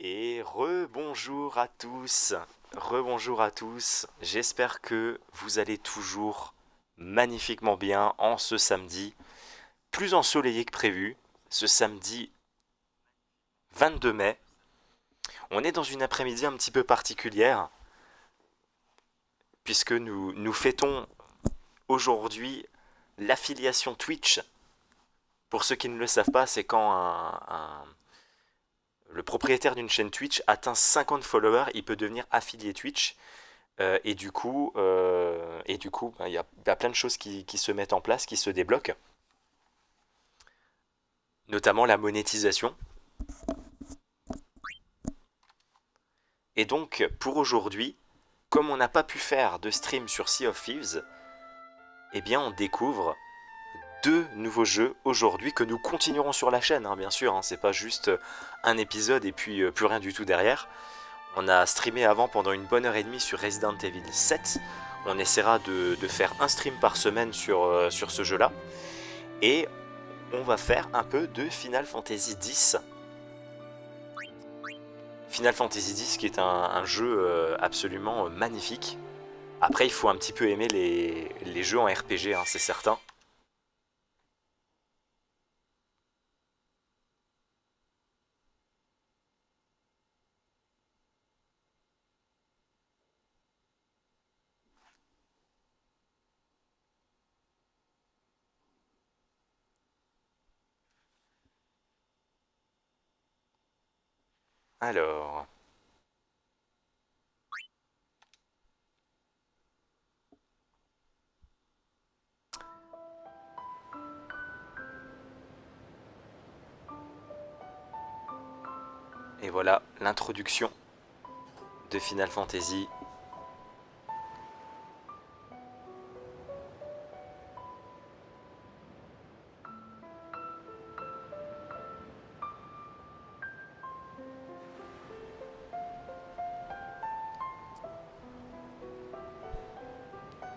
Et rebonjour à tous, rebonjour à tous, j'espère que vous allez toujours magnifiquement bien en ce samedi, plus ensoleillé que prévu, ce samedi 22 mai. On est dans une après-midi un petit peu particulière, puisque nous fêtons aujourd'hui l'affiliation Twitch. Pour ceux qui ne le savent pas, c'est quand le propriétaire d'une chaîne Twitch atteint 50 followers, il peut devenir affilié Twitch. Il y a plein de choses qui se mettent en place, qui se débloquent, notamment la monétisation. Et donc, pour aujourd'hui, comme on n'a pas pu faire de stream sur Sea of Thieves, eh bien, on découvre deux nouveaux jeux aujourd'hui que nous continuerons sur la chaîne, bien sûr. C'est pas juste un épisode et puis plus rien du tout derrière. On a streamé avant pendant une bonne heure et demie sur Resident Evil 7. On essaiera de faire un stream par semaine sur ce jeu-là. Et on va faire un peu de Final Fantasy X. Final Fantasy X qui est un jeu absolument magnifique. Après, il faut un petit peu aimer les jeux en RPG, c'est certain. Alors... Et voilà l'introduction de Final Fantasy.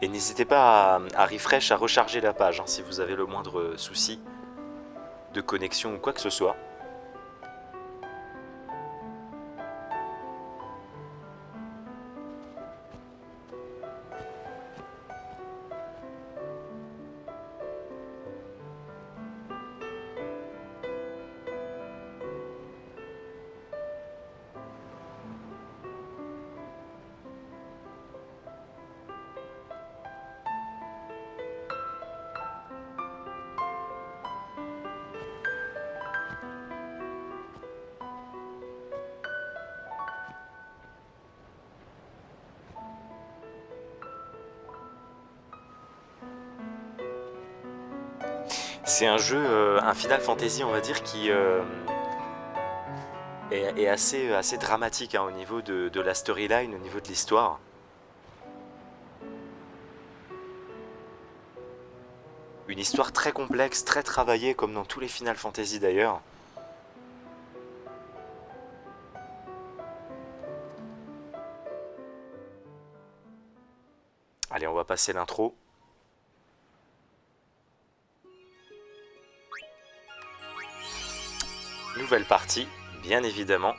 Et n'hésitez pas à refresh, à recharger la page si vous avez le moindre souci de connexion ou quoi que ce soit. C'est un jeu, un Final Fantasy, on va dire, qui est assez dramatique au niveau de la storyline, au niveau de l'histoire. Une histoire très complexe, très travaillée, comme dans tous les Final Fantasy d'ailleurs. Allez, on va passer l'intro. Nouvelle partie, bien évidemment.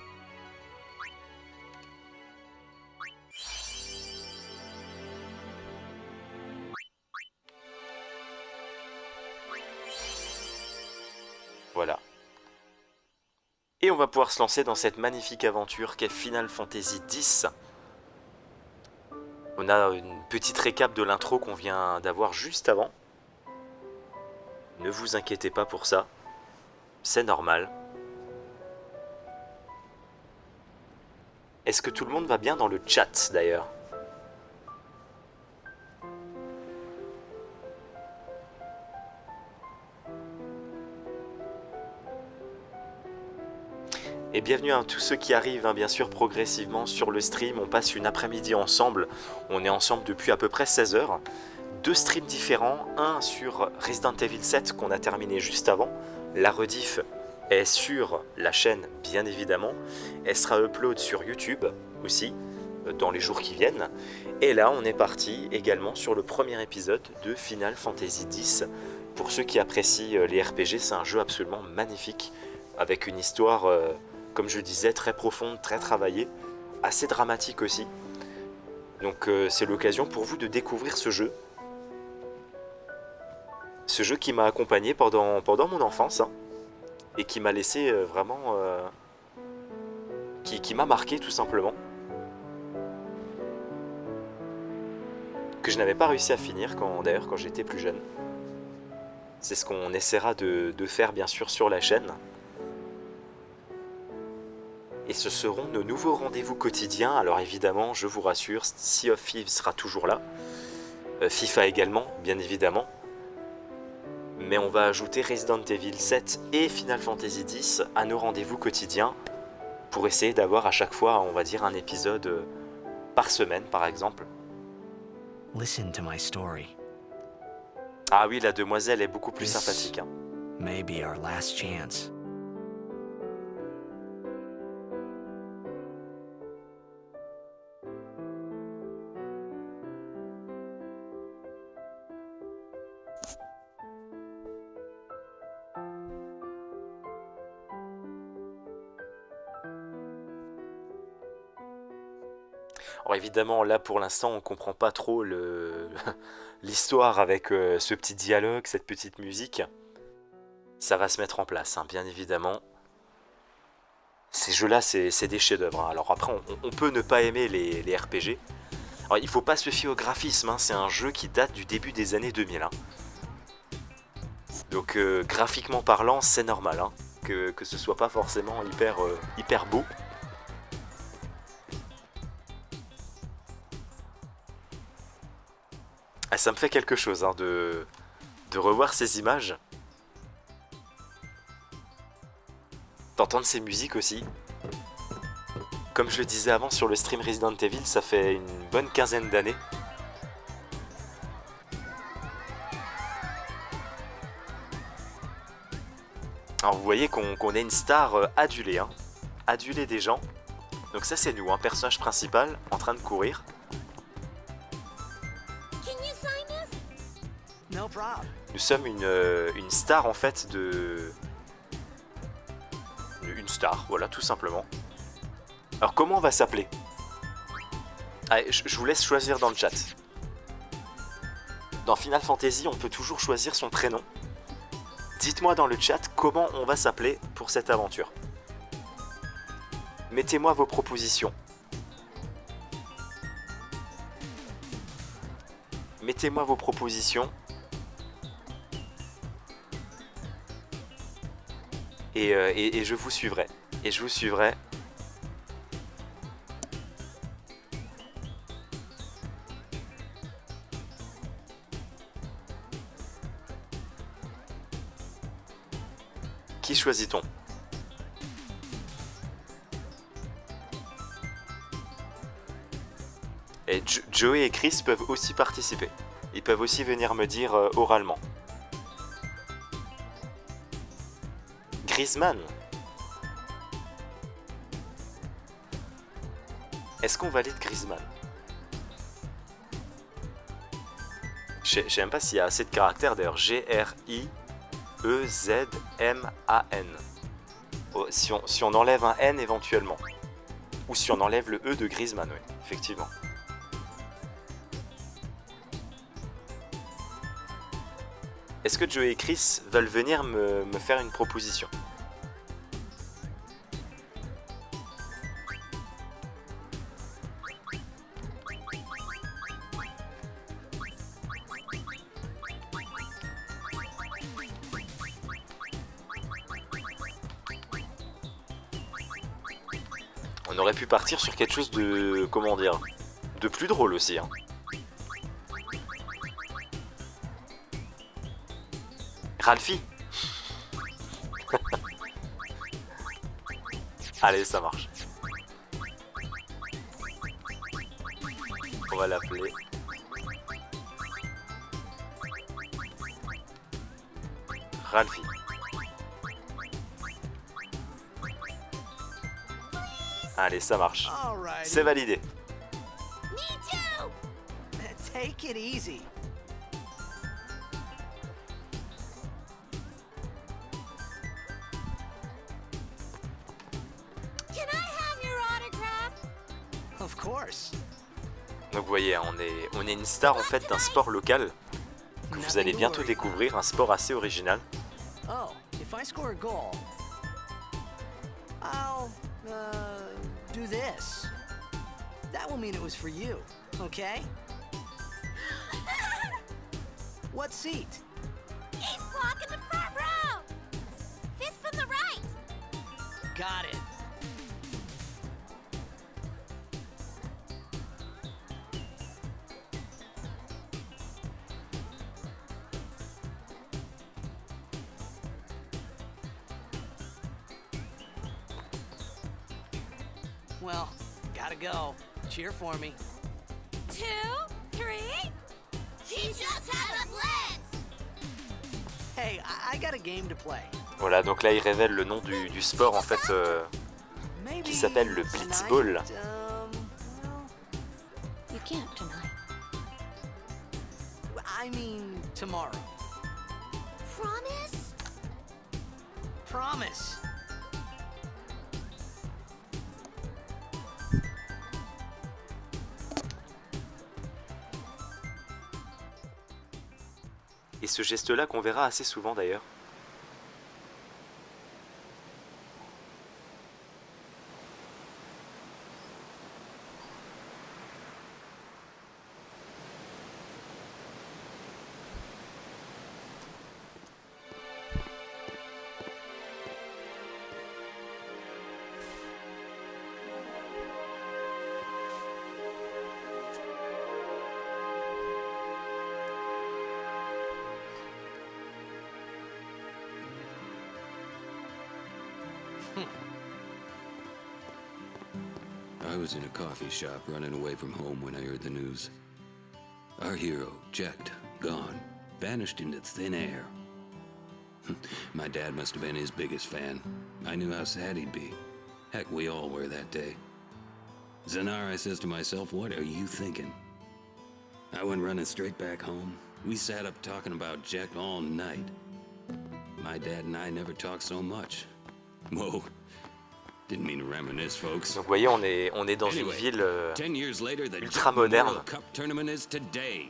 Voilà. Et on va pouvoir se lancer dans cette magnifique aventure qu'est Final Fantasy X. On a une petite récap de l'intro qu'on vient d'avoir juste avant. Ne vous inquiétez pas pour ça, c'est normal. Est-ce que tout le monde va bien dans le chat d'ailleurs ? Et bienvenue à tous ceux qui arrivent, bien sûr, progressivement sur le stream. On passe une après-midi ensemble. On est ensemble depuis à peu près 16 heures. Deux streams différents. Un sur Resident Evil 7 qu'on a terminé juste avant. La rediff est sur la chaîne, bien évidemment. Elle sera upload sur YouTube aussi, dans les jours qui viennent. Et là, on est parti également sur le premier épisode de Final Fantasy X. Pour ceux qui apprécient les RPG, c'est un jeu absolument magnifique, avec une histoire... comme je disais, très profonde, très travaillée, assez dramatique aussi. Donc c'est l'occasion pour vous de découvrir ce jeu. Ce jeu qui m'a accompagné pendant mon enfance, hein, et qui m'a laissé vraiment... qui m'a marqué tout simplement. Que je n'avais pas réussi à finir d'ailleurs quand j'étais plus jeune. C'est ce qu'on essaiera de faire bien sûr sur la chaîne. Et ce seront nos nouveaux rendez-vous quotidiens. Alors évidemment, je vous rassure, Sea of Thieves sera toujours là. FIFA également, bien évidemment. Mais on va ajouter Resident Evil 7 et Final Fantasy X à nos rendez-vous quotidiens pour essayer d'avoir à chaque fois, on va dire, un épisode par semaine, par exemple. Listen to my story. Ah oui, la demoiselle est beaucoup plus sympathique. Hein. May be our last chance. Alors évidemment, là pour l'instant, on comprend pas trop l'histoire avec ce petit dialogue, cette petite musique. Ça va se mettre en place, hein, bien évidemment. Ces jeux-là, c'est des chefs-d'œuvre. Hein. Alors après, on peut ne pas aimer les RPG. Alors il faut pas se fier au graphisme, hein. C'est un jeu qui date du début des années 2000. Hein. Donc graphiquement parlant, c'est normal, hein, que ce soit pas forcément hyper beau. Ah, ça me fait quelque chose hein, de revoir ces images. D'entendre ces musiques aussi. Comme je le disais avant sur le stream Resident Evil, ça fait une bonne quinzaine d'années. Alors vous voyez qu'on est une star adulée, hein, adulée des gens. Donc ça c'est nous, un personnage principal en train de courir. Nous sommes une star en fait une star, voilà tout simplement. Alors comment on va s'appeler? Allez, je vous laisse choisir dans le chat. Dans Final Fantasy, on peut toujours choisir son prénom. Dites-moi dans le chat comment on va s'appeler pour cette aventure. Mettez-moi vos propositions. Mettez-moi vos propositions. Et je vous suivrai. Et je vous suivrai. Qui choisit-on? Et Joey et Chris peuvent aussi participer. Ils peuvent aussi venir me dire oralement. Griezmann. Est-ce qu'on valide Griezmann? Je sais même pas s'il y a assez de caractères d'ailleurs. G-R-I-E-Z-M-A-N. Oh, si on enlève un N éventuellement. Ou si on enlève le E de Griezmann, oui, effectivement. Est-ce que Joey et Chris veulent venir me faire une proposition? On aurait pu partir sur quelque chose de... comment dire? De plus drôle aussi, hein. Ralphie. Allez, ça marche. On va l'appeler. Ralphie. Allez, ça marche. C'est validé. Take it easy. Of course. Donc vous voyez, on est une star en fait d'un sport local que vous allez bientôt découvrir, un sport assez original. Oh, if I score a goal, I'll do this. That will mean it was for you, okay? What seat? Ace block in the front row! Fifth from the right! Got it. Well, gotta go. Cheer for me. 2, 3... Teach us how to blitz! Hey, I got a game to play. Voilà, donc là il révèle le nom du sport en fait Maybe qui s'appelle le blitzball. tonight, You can't tonight. I mean tomorrow. Promise? Promise. Et ce geste-là qu'on verra assez souvent d'ailleurs. I was in a coffee shop running away from home when I heard the news. Our hero, checked, gone, vanished into thin air. My dad must have been his biggest fan. I knew how sad he'd be. Heck, we all were that day. Zanar, I says to myself, what are you thinking? I went running straight back home. We sat up talking about Jack all night. My dad and I never talked so much. Whoa. Didn't mean to reminisce, folks. Donc vous voyez, on est dans une Anyway, ville 10 years later, the ultra Jack Memorial moderne. Cup tournament is today.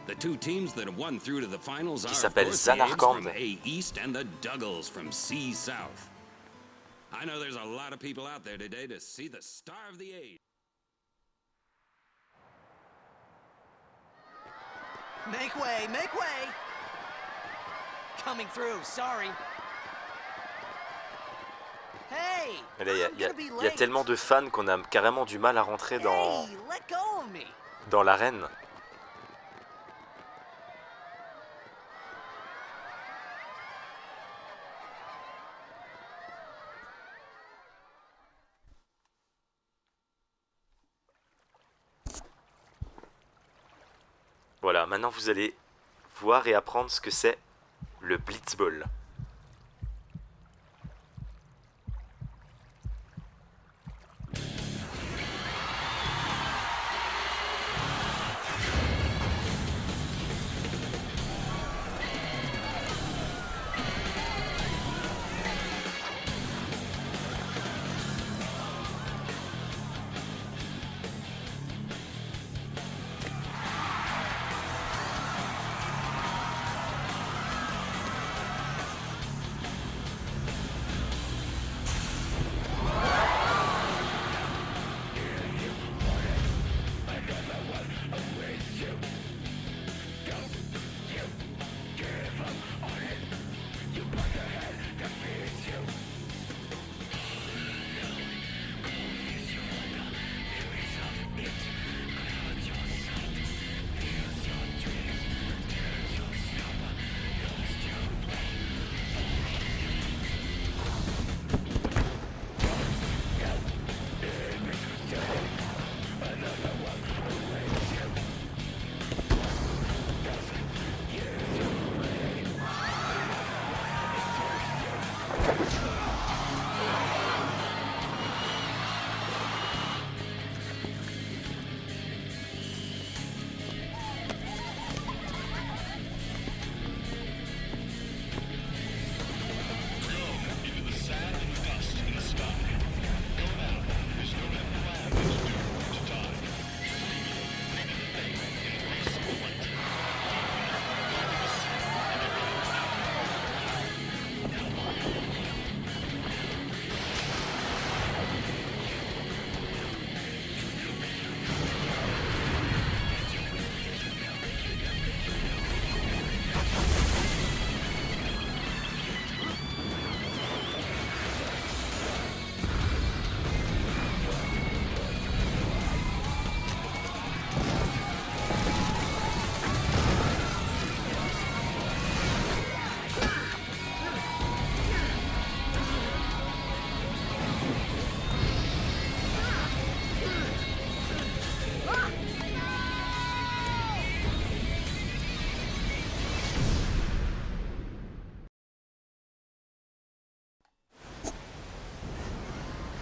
The two teams that have won through to the finals are, of s'appelle course, the Apes Zanarkand. from A East and the Duggles from C South. I know there's a lot of people out there today to see the star of the age. Make way, make way. Coming through, sorry. Hey, Et là, I'm gonna be il y a late. tellement de fans qu'on a carrément du mal à rentrer Hey, let go of me. dans l'arène. Voilà, maintenant vous allez voir et apprendre ce que c'est le blitzball.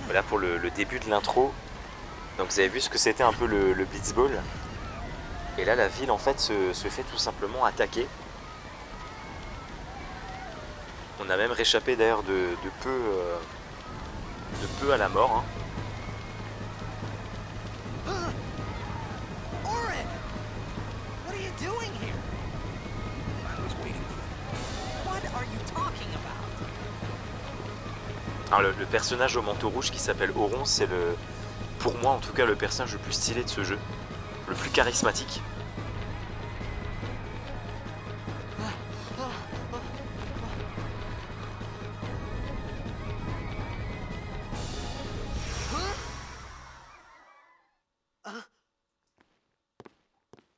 Voilà pour le début de l'intro. Donc vous avez vu ce que c'était un peu le Blitzball. Et là la ville en fait se fait tout simplement attaquer. On a même réchappé d'ailleurs de peu à la mort. Hein. Orin! What are you doing here? I was waiting for you. What are you talking about? Alors le personnage au manteau rouge qui s'appelle Auron, c'est pour moi en tout cas le personnage le plus stylé de ce jeu. Le plus charismatique.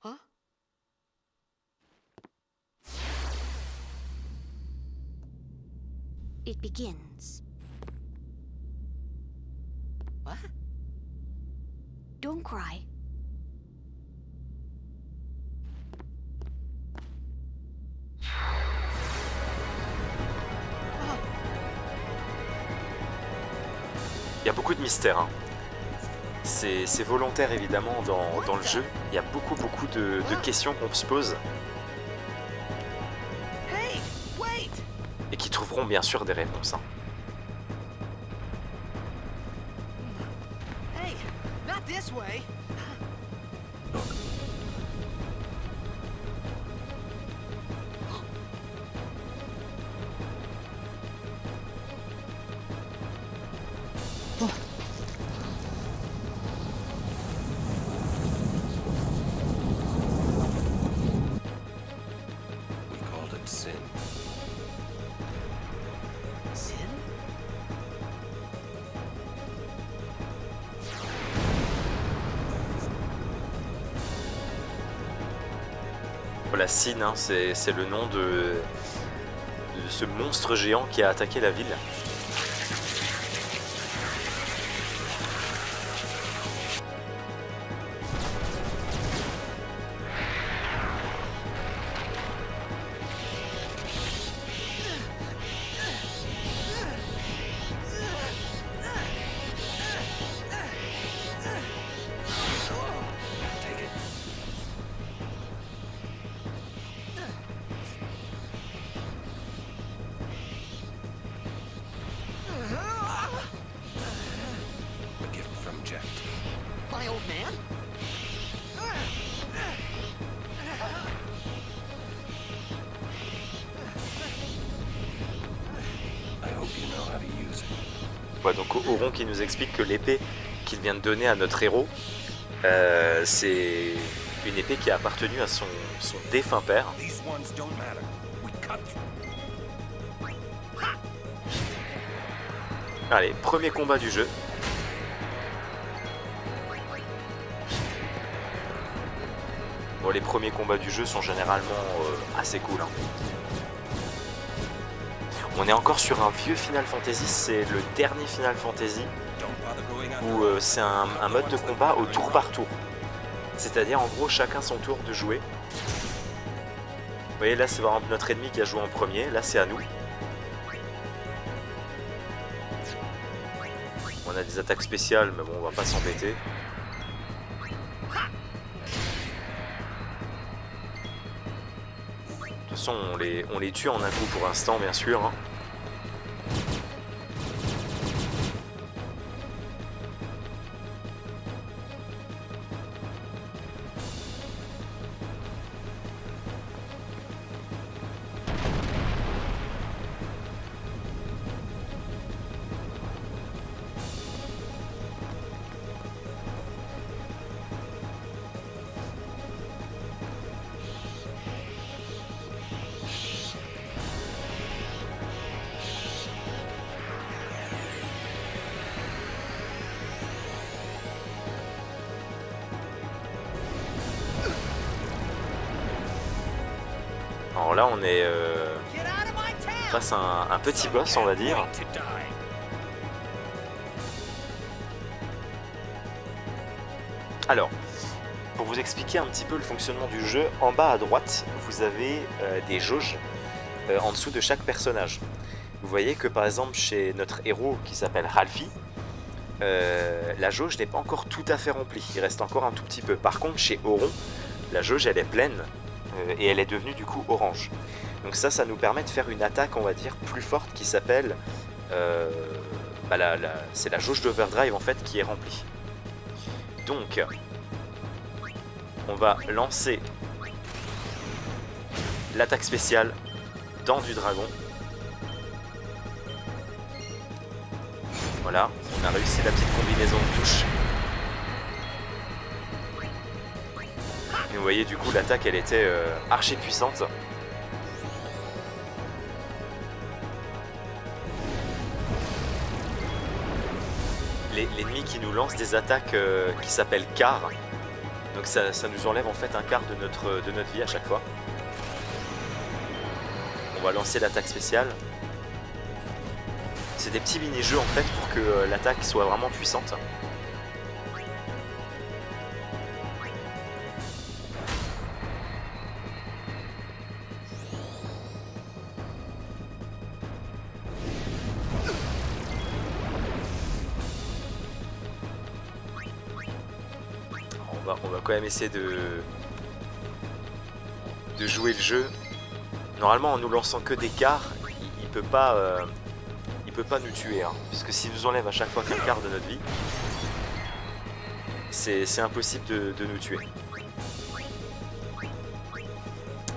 Huh? It begins. What? Don't cry. Il y a beaucoup de mystères. Hein. C'est volontaire évidemment dans le jeu. Il y a beaucoup de questions qu'on se pose Hey, wait! et qui trouveront bien sûr des réponses. Hein. Hey, not this way. We called it sin. Sin? Voilà, Sin, hein, c'est le nom de ce monstre géant qui a attaqué la ville. Take it. A gift from Jack. My old man? I hope you know how to use it. Ouais, donc Auron qui nous explique que l'épée qu'il vient de donner à notre héros, c'est une épée qui a appartenu à son défunt père. These ones don't matter. We cut through. Allez, premier combat du jeu. Bon, les premiers combats du jeu sont généralement assez cool. Hein. On est encore sur un vieux Final Fantasy, c'est le dernier Final Fantasy Don't bother going out. où c'est un mode de combat au tour par tour. C'est-à-dire en gros chacun son tour de jouer. Vous voyez là c'est vraiment notre ennemi qui a joué en premier, là c'est à nous. On a des attaques spéciales mais bon on va pas s'embêter. De toute façon on les tue en un coup pour l'instant bien sûr. Hein. Alors là on est Get out of my town! face à un petit boss on va dire. Wait to die. Alors, pour vous expliquer un petit peu le fonctionnement du jeu, en bas à droite, vous avez des jauges en dessous de chaque personnage. Vous voyez que par exemple chez notre héros qui s'appelle Ralphie, la jauge n'est pas encore tout à fait remplie. Il reste encore un tout petit peu. Par contre, chez Auron, la jauge, elle est pleine et elle est devenue du coup orange. Donc ça nous permet de faire une attaque, on va dire, plus forte qui s'appelle... c'est la jauge d'overdrive en fait qui est remplie. Donc, on va lancer l'attaque spéciale Dents du Dragon. Voilà, on a réussi la petite combinaison de touches. Et vous voyez du coup l'attaque elle était archi puissante. L'ennemi qui nous lance des attaques qui s'appellent quart. Donc ça nous enlève en fait un quart de notre vie à chaque fois. On va lancer l'attaque spéciale. C'est des petits mini-jeux en fait pour que l'attaque soit vraiment puissante. On va quand même essayer de jouer le jeu. Normalement en nous lançant que des quarts, il peut pas nous tuer, hein, puisque s'il nous enlève à chaque fois qu'un quart de notre vie, c'est impossible de nous tuer.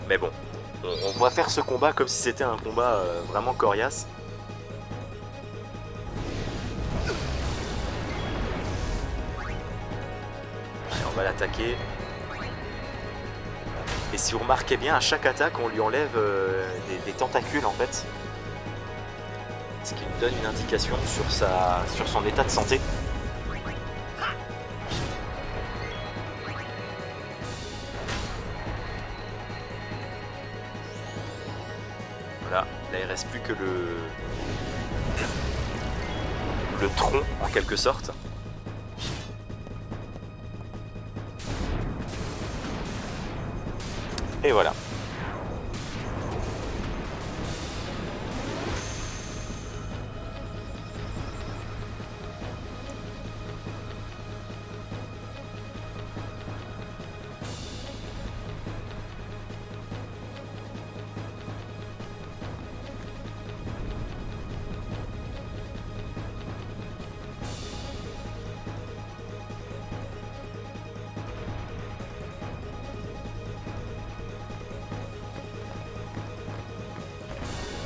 Mais bon, on va faire ce combat comme si c'était un combat vraiment coriace. Allez, on va l'attaquer. Et si vous remarquez bien, à chaque attaque, on lui enlève des tentacules en fait. Ce qui nous donne une indication sur son état de santé. Voilà, là il reste plus que le tronc en quelque sorte. Et voilà.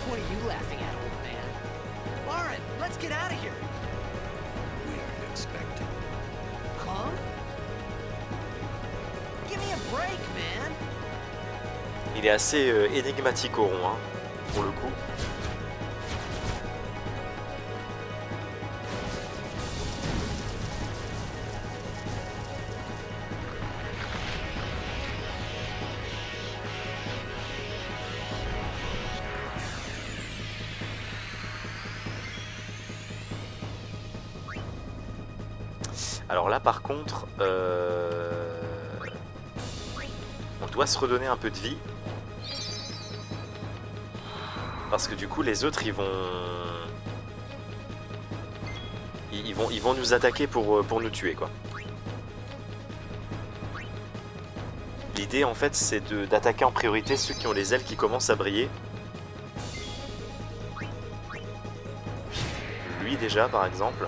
What are you laughing at, old man? Warren, let's get out of here. We aren't expecting. Huh? Give me a break, man. Il est assez énigmatique Auron, hein, pour le coup. Alors là par contre, on doit se redonner un peu de vie. Parce que du coup les autres ils vont nous attaquer pour nous tuer quoi. L'idée en fait c'est d'attaquer en priorité ceux qui ont les ailes qui commencent à briller. Lui déjà par exemple.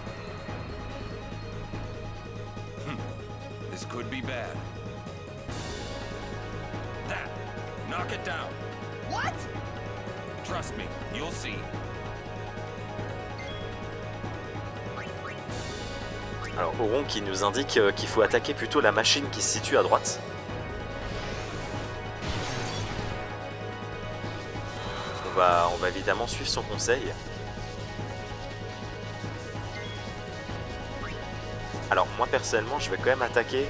This could be bad. That. Knock it down. What? Trust me, you'll see. Alors Auron qui nous indique qu'il faut attaquer plutôt la machine qui se situe à droite. On va évidemment suivre son conseil. Alors moi personnellement je vais quand même attaquer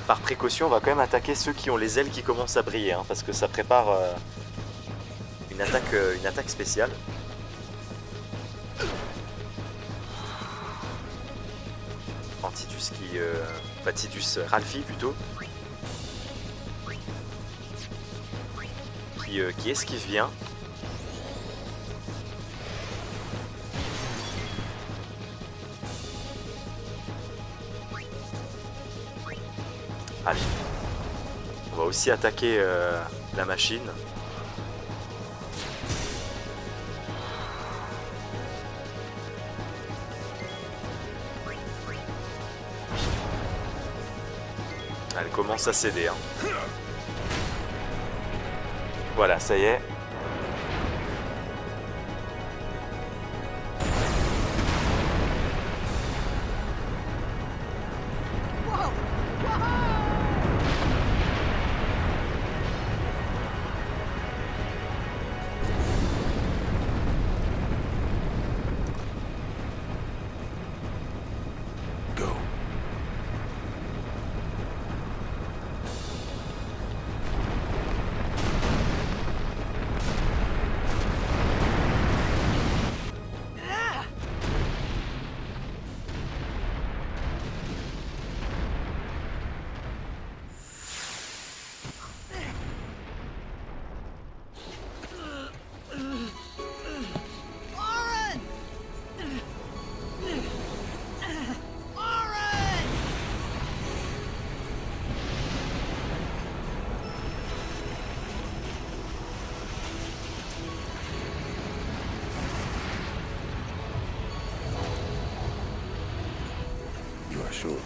par précaution, on va quand même attaquer ceux qui ont les ailes qui commencent à briller, hein, parce que ça prépare une attaque spéciale. Tidus qui... enfin Tidus Ralphie plutôt. Qui esquive bien. Allez. On va aussi attaquer la machine. Elle commence à céder. Hein. Voilà, ça y est. Whoa! Whoa! Go. Oren! Oren! You are sure?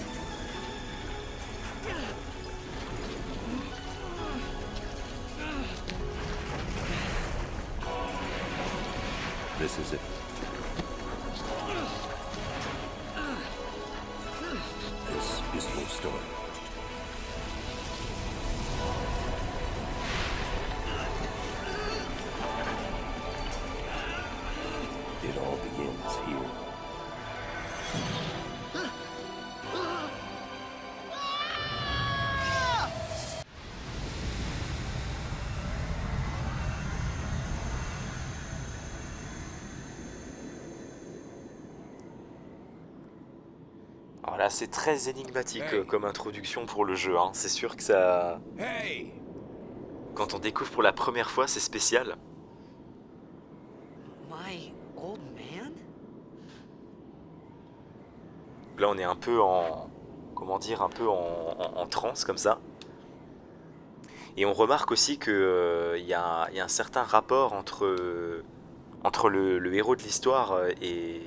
This is it. This is your story. It all begins here. Alors là, c'est très énigmatique comme introduction pour le jeu. Hein. C'est sûr que ça... Hey! Quand on découvre pour la première fois, c'est spécial. My old man? Là, on est un peu en... Comment dire? Un peu en transe, comme ça. Et on remarque aussi que y a un certain rapport entre le héros de l'histoire et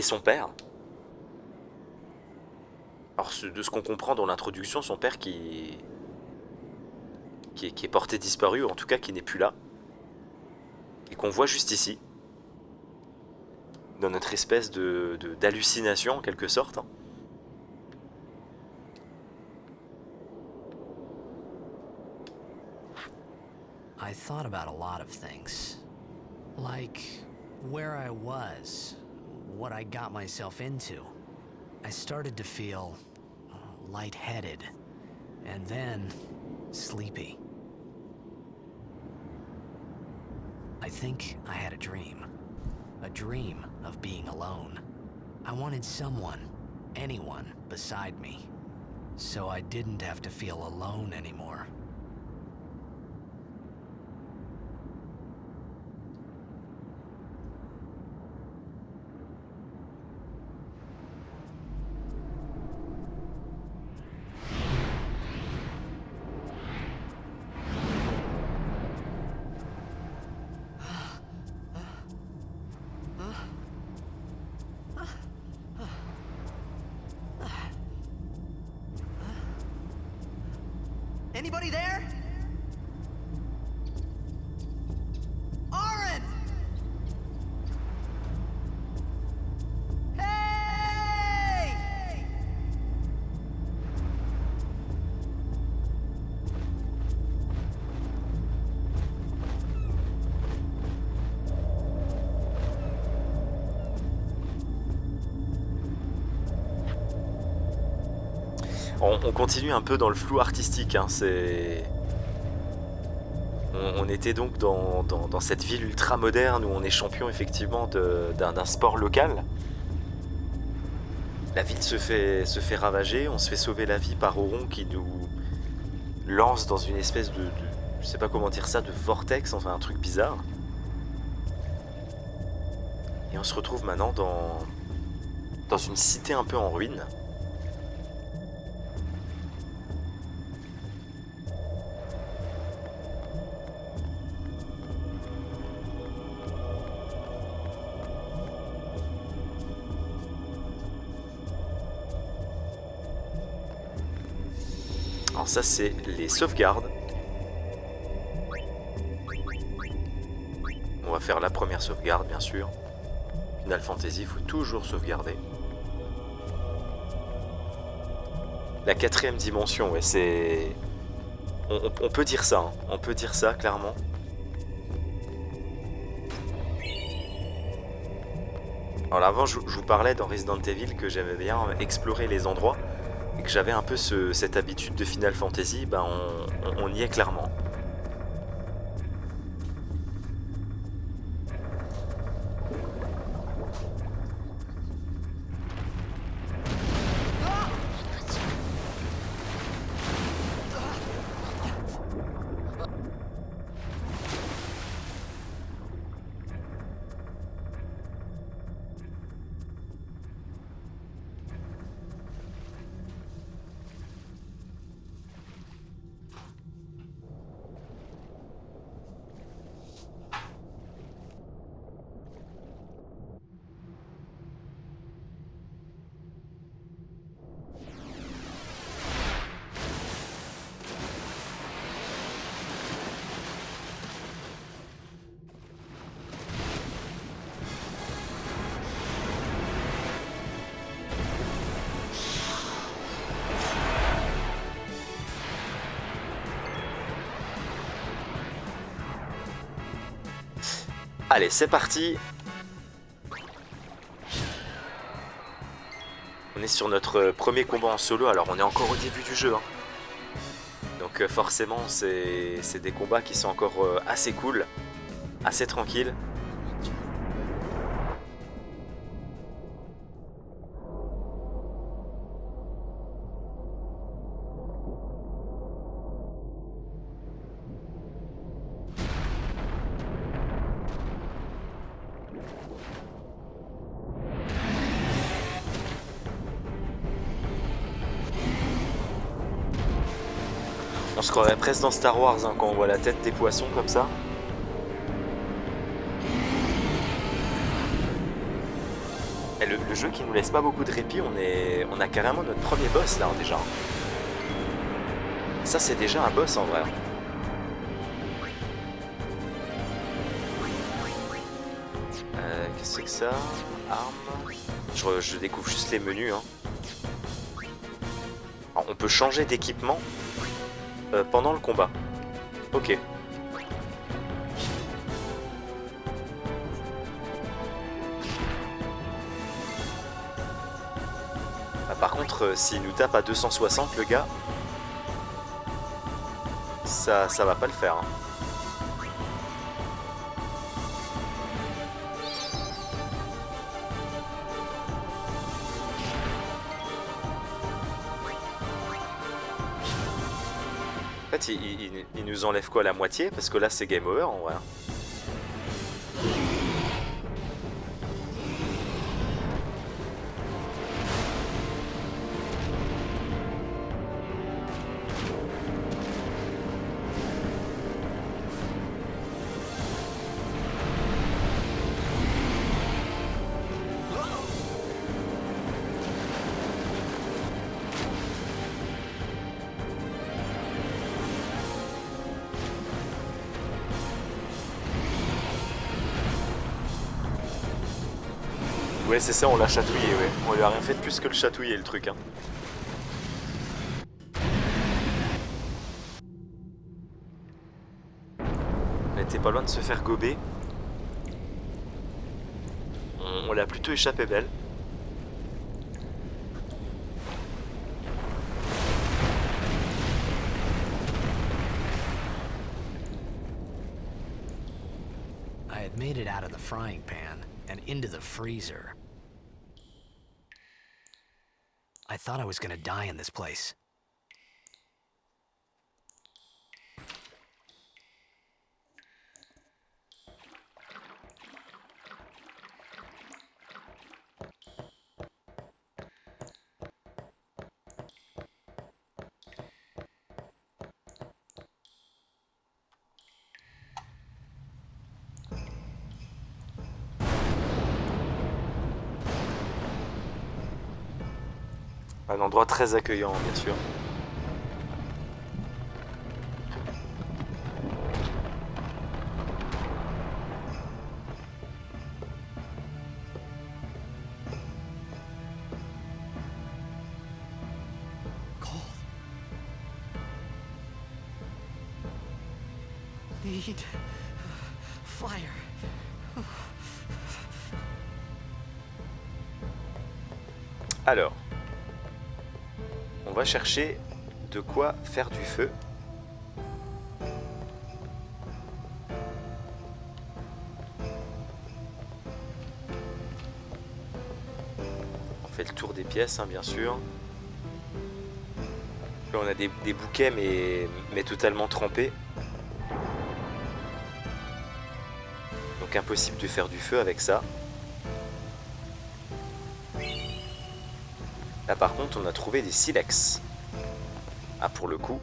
son père. Alors, de ce qu'on comprend dans l'introduction, son père qui est porté disparu, ou en tout cas qui n'est plus là, et qu'on voit juste ici, dans notre espèce d'hallucination en quelque sorte. I thought about a lot of things. Like where I was, what I got myself into. I started to feel lightheaded, and then sleepy. I think I had a dream of being alone. I wanted someone, anyone beside me, so I didn't have to feel alone anymore. Anybody there? Oren! Hey! On continue un peu dans le flou artistique, hein, on était donc dans cette ville ultra moderne où on est champion effectivement d'un sport local. La ville se fait ravager, on se fait sauver la vie par Auron qui nous lance dans une espèce de je sais pas comment dire ça, de vortex, enfin un truc bizarre. Et on se retrouve maintenant dans une cité un peu en ruine. Alors ça c'est les sauvegardes. On va faire la première sauvegarde bien sûr. Final Fantasy, il faut toujours sauvegarder. La quatrième dimension, ouais, c'est... On peut dire ça, hein. On peut dire ça clairement. Alors avant, je vous parlais dans Resident Evil que j'aimais bien explorer les endroits et que j'avais un peu cette habitude de Final Fantasy, ben on y est clairement. Allez, c'est parti. On est sur notre premier combat en solo, alors on est encore au début du jeu. Hein. Donc forcément, c'est des combats qui sont encore assez cool, assez tranquilles. On se croirait presque dans Star Wars hein, quand on voit la tête des poissons comme ça. Et le jeu qui nous laisse pas beaucoup de répit, on a carrément notre premier boss là déjà. Ça c'est déjà un boss en vrai. Qu'est-ce que c'est que ça? Armes. Je découvre juste les menus. Hein. Alors, on peut changer d'équipement pendant le combat. Ok. Par contre, s'il nous tape à 260 le gars, ça va pas le faire. Hein. En fait, il nous enlève quoi, la moitié? Parce que là, c'est game over en vrai. Ouais, c'est ça, on l'a chatouillé, ouais. On lui a rien fait de plus que le chatouiller, le truc, hein. On était pas loin de se faire gober. On l'a plutôt échappé belle. I had made it out of the frying pan and into the freezer. I thought I was gonna die in this place. Un endroit très accueillant, bien sûr. need fire. Alors, on va chercher de quoi faire du feu. On fait le tour des pièces, hein, bien sûr. Là, on a des bouquets, mais totalement trempés. Donc impossible de faire du feu avec ça. Là par contre on a trouvé des silex. Ah, pour le coup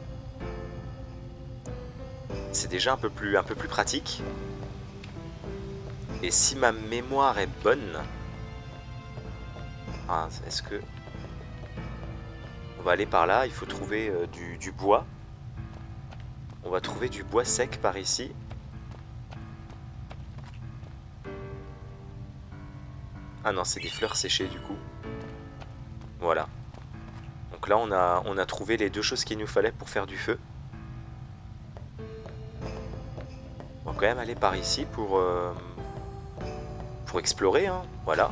c'est déjà un peu plus pratique. Et si ma mémoire est bonne, ah, est-ce que on va aller par là? Il faut trouver du bois. On va trouver du bois sec par ici. Ah non, c'est des fleurs séchées du coup. Voilà. Donc là, on a trouvé les deux choses qu'il nous fallait pour faire du feu. On va quand même aller par ici pour explorer, hein. Voilà.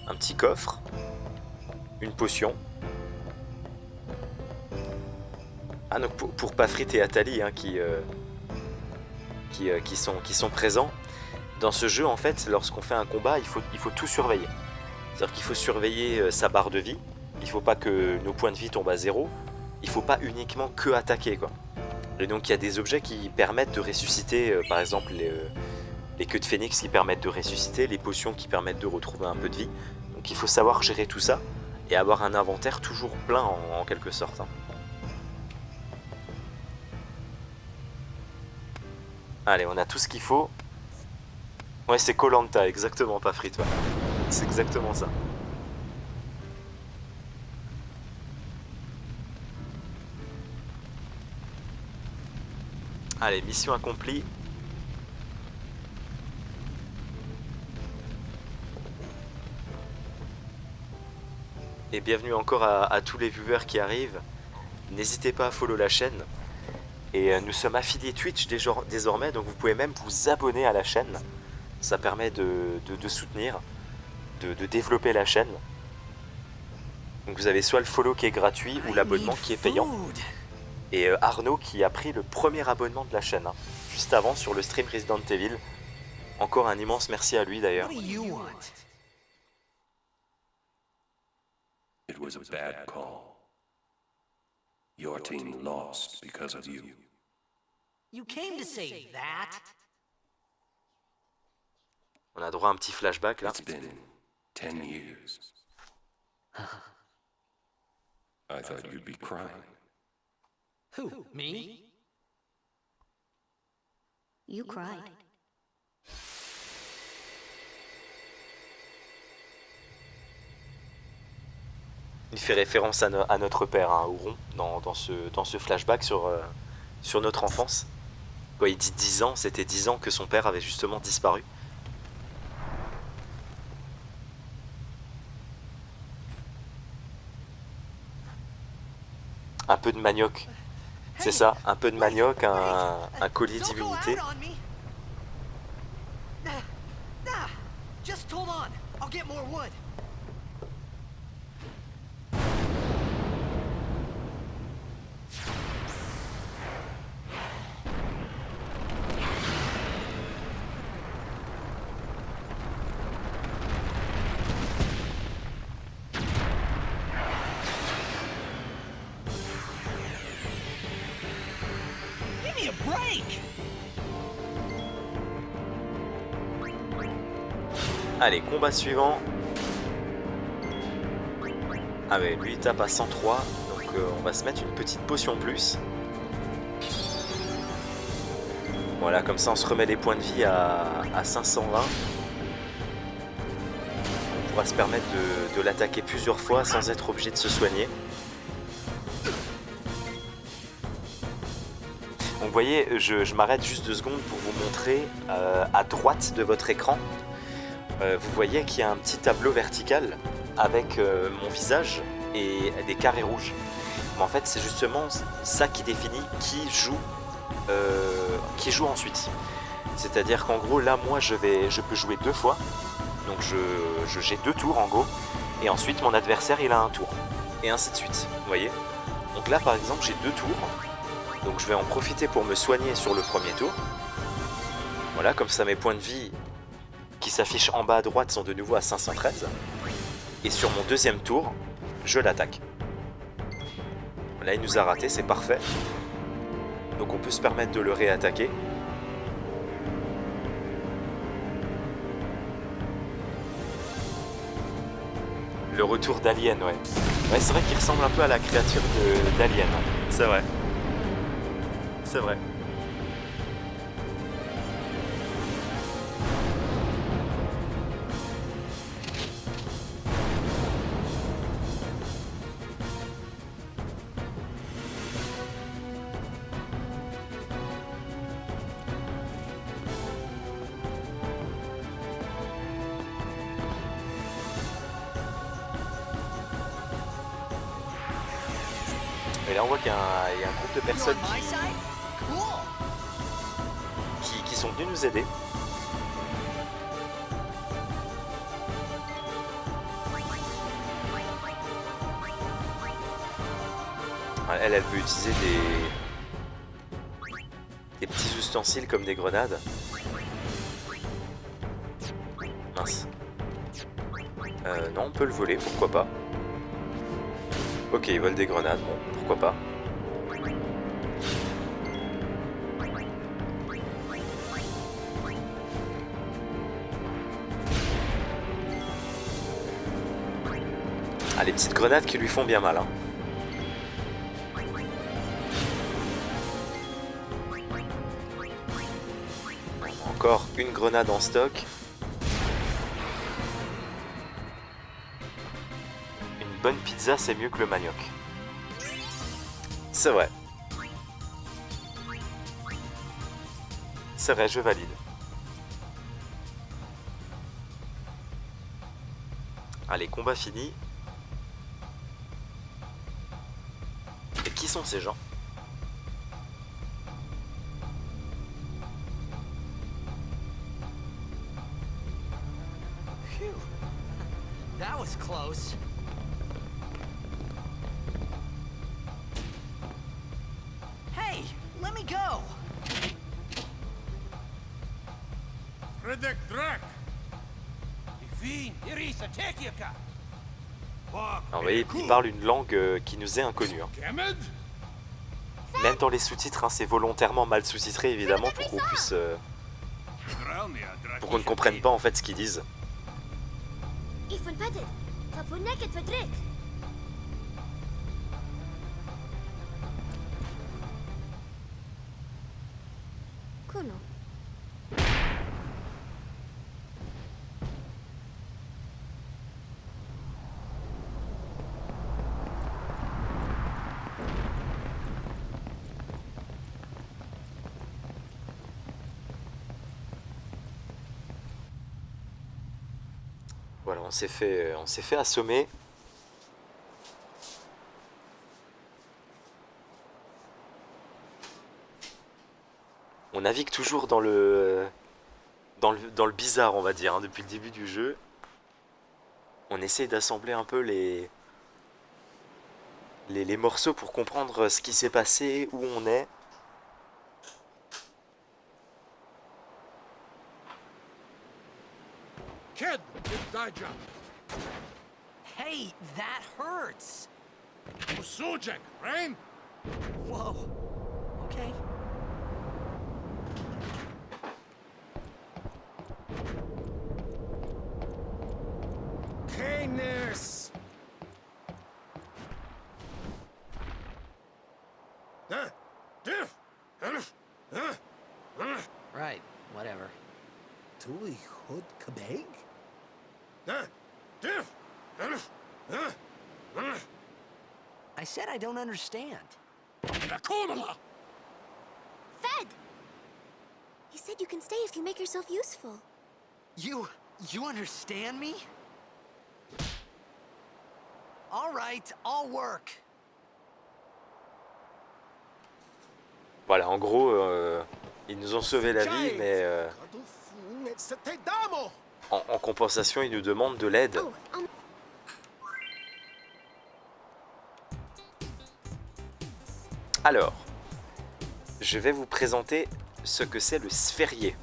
Un petit coffre. Une potion. Ah, donc pour Pafrit et Atali, hein, qui sont présents. Dans ce jeu, en fait, lorsqu'on fait un combat, il faut tout surveiller. C'est-à-dire qu'il faut surveiller sa barre de vie. Il ne faut pas que nos points de vie tombent à zéro. Il ne faut pas uniquement que attaquer, quoi. Et donc il y a des objets qui permettent de ressusciter, par exemple les queues de phénix qui permettent de ressusciter, les potions qui permettent de retrouver un peu de vie. Donc il faut savoir gérer tout ça et avoir un inventaire toujours plein en quelque sorte, hein. Allez, on a tout ce qu'il faut. Ouais, c'est Koh-Lanta, exactement, pas Frit, ouais. C'est exactement ça. Allez, mission accomplie. Et bienvenue encore à tous les viewers qui arrivent. N'hésitez pas à follow la chaîne. Et nous sommes affiliés Twitch désormais, donc vous pouvez même vous abonner à la chaîne. Ça permet de soutenir, de développer la chaîne. Donc vous avez soit le follow qui est gratuit ou l'abonnement qui est payant. Et Arnaud qui a pris le premier abonnement de la chaîne, hein, juste avant sur le stream Resident Evil. Encore un immense merci à lui d'ailleurs. It was a bad call. Your team lost because of you. You came to say that? On a droit à un petit flashback là. It's been 10 years. I thought you'd be crying. Who, me? You cried. Il fait référence à notre père, hein, Ouron, dans ce flashback sur notre enfance. Quand il dit 10 ans, c'était 10 ans que son père avait justement disparu. Un peu de manioc. C'est ça, un peu de manioc, un collier d'immunité. Just hold on. I'll get more wood. Give me a break. Allez, combat suivant. Ah ouais, lui il tape à 103, donc on va se mettre une petite potion plus. Voilà, comme ça on se remet les points de vie à 520. On pourra se permettre de l'attaquer plusieurs fois sans être obligé de se soigner. Donc vous voyez, je m'arrête juste 2 secondes pour vous montrer à droite de votre écran. Vous voyez qu'il y a un petit tableau vertical avec mon visage et des carrés rouges. Mais en fait, c'est justement ça qui définit qui joue qui joue ensuite. C'est-à-dire qu'en gros, là, moi, je peux jouer 2 fois. Donc j'ai 2 tours en go. Et ensuite, mon adversaire, il a un tour. Et ainsi de suite, vous voyez. Donc là, par exemple, j'ai 2 tours. Donc je vais en profiter pour me soigner sur le premier tour. Voilà, comme ça, mes points de vie qui s'affichent en bas à droite sont de nouveau à 513. Et sur mon deuxième tour, je l'attaque. Là, il nous a raté, c'est parfait. Donc on peut se permettre de le réattaquer. Le retour d'Alien, ouais. Ouais, c'est vrai qu'il ressemble un peu à la créature d'Alien. C'est vrai. C'est vrai. Et là on voit qu'il y a un groupe de personnes qui sont venus nous aider. Elle peut utiliser des petits ustensiles comme des grenades. Mince. Non, on peut le voler, pourquoi pas. Ok, il vole des grenades, bon, pourquoi pas. Ah, les petites grenades qui lui font bien mal, hein. Encore une grenade en stock. Une bonne pizza, c'est mieux que le manioc. C'est vrai. C'est vrai, je valide. Allez, combat fini. Et qui sont ces gens ? Phew. That was close. Hey, let me go. Redek Drak! Ifin, Irisa, Tekiaka! Alors, vous voyez, il parle une langue qui nous est inconnue, hein. Kemed? Même dans les sous-titres, hein, c'est volontairement mal sous-titré, évidemment, pour qu'on puisse... pour qu'on ne comprenne pas, en fait, ce qu'ils disent. Ifan Padid, Kapunek et Fedrik. Kuno. Voilà, on s'est fait assommer. On navigue toujours dans le bizarre, on va dire, hein, depuis le début du jeu. On essaie d'assembler un peu les morceaux pour comprendre ce qui s'est passé, où on est. Ked, Daja, Hey, that hurts. Usujek, Rain? Whoa. Okay. Canis! Right, whatever. Tuli Hood Kabeg? I said I don't understand. Rakunala! Fed! He said you can stay if you make yourself useful. You understand me? All right, I'll work. Voilà, en gros, ils nous ont sauvé la vie, mais en compensation, ils nous demandent de l'aide. Oh, Alors, je vais vous présenter ce que c'est le sphérié.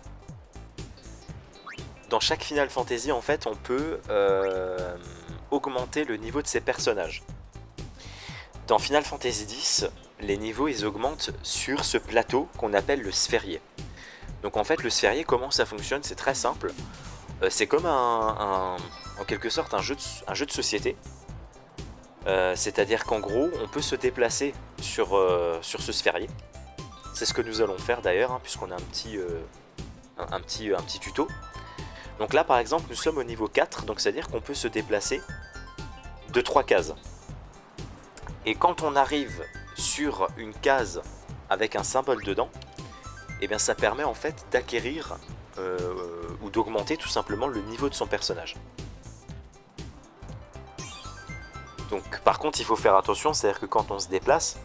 Dans chaque Final Fantasy, en fait, on peut augmenter le niveau de ses personnages. Dans Final Fantasy X, les niveaux ils augmentent sur ce plateau qu'on appelle le sphérié. Donc en fait, le sphérié, comment ça fonctionne? C'est très simple. C'est comme en quelque sorte un jeu de société. C'est-à-dire qu'en gros, on peut se déplacer sur ce sphérié. C'est ce que nous allons faire d'ailleurs, hein, puisqu'on a un petit tuto. Donc là, par exemple, nous sommes au niveau 4, donc c'est-à-dire qu'on peut se déplacer de 3 cases. Et quand on arrive sur une case avec un symbole dedans, eh bien ça permet en fait d'acquérir ou d'augmenter tout simplement le niveau de son personnage. Donc par contre il faut faire attention, c'est-à-dire que quand on se déplace,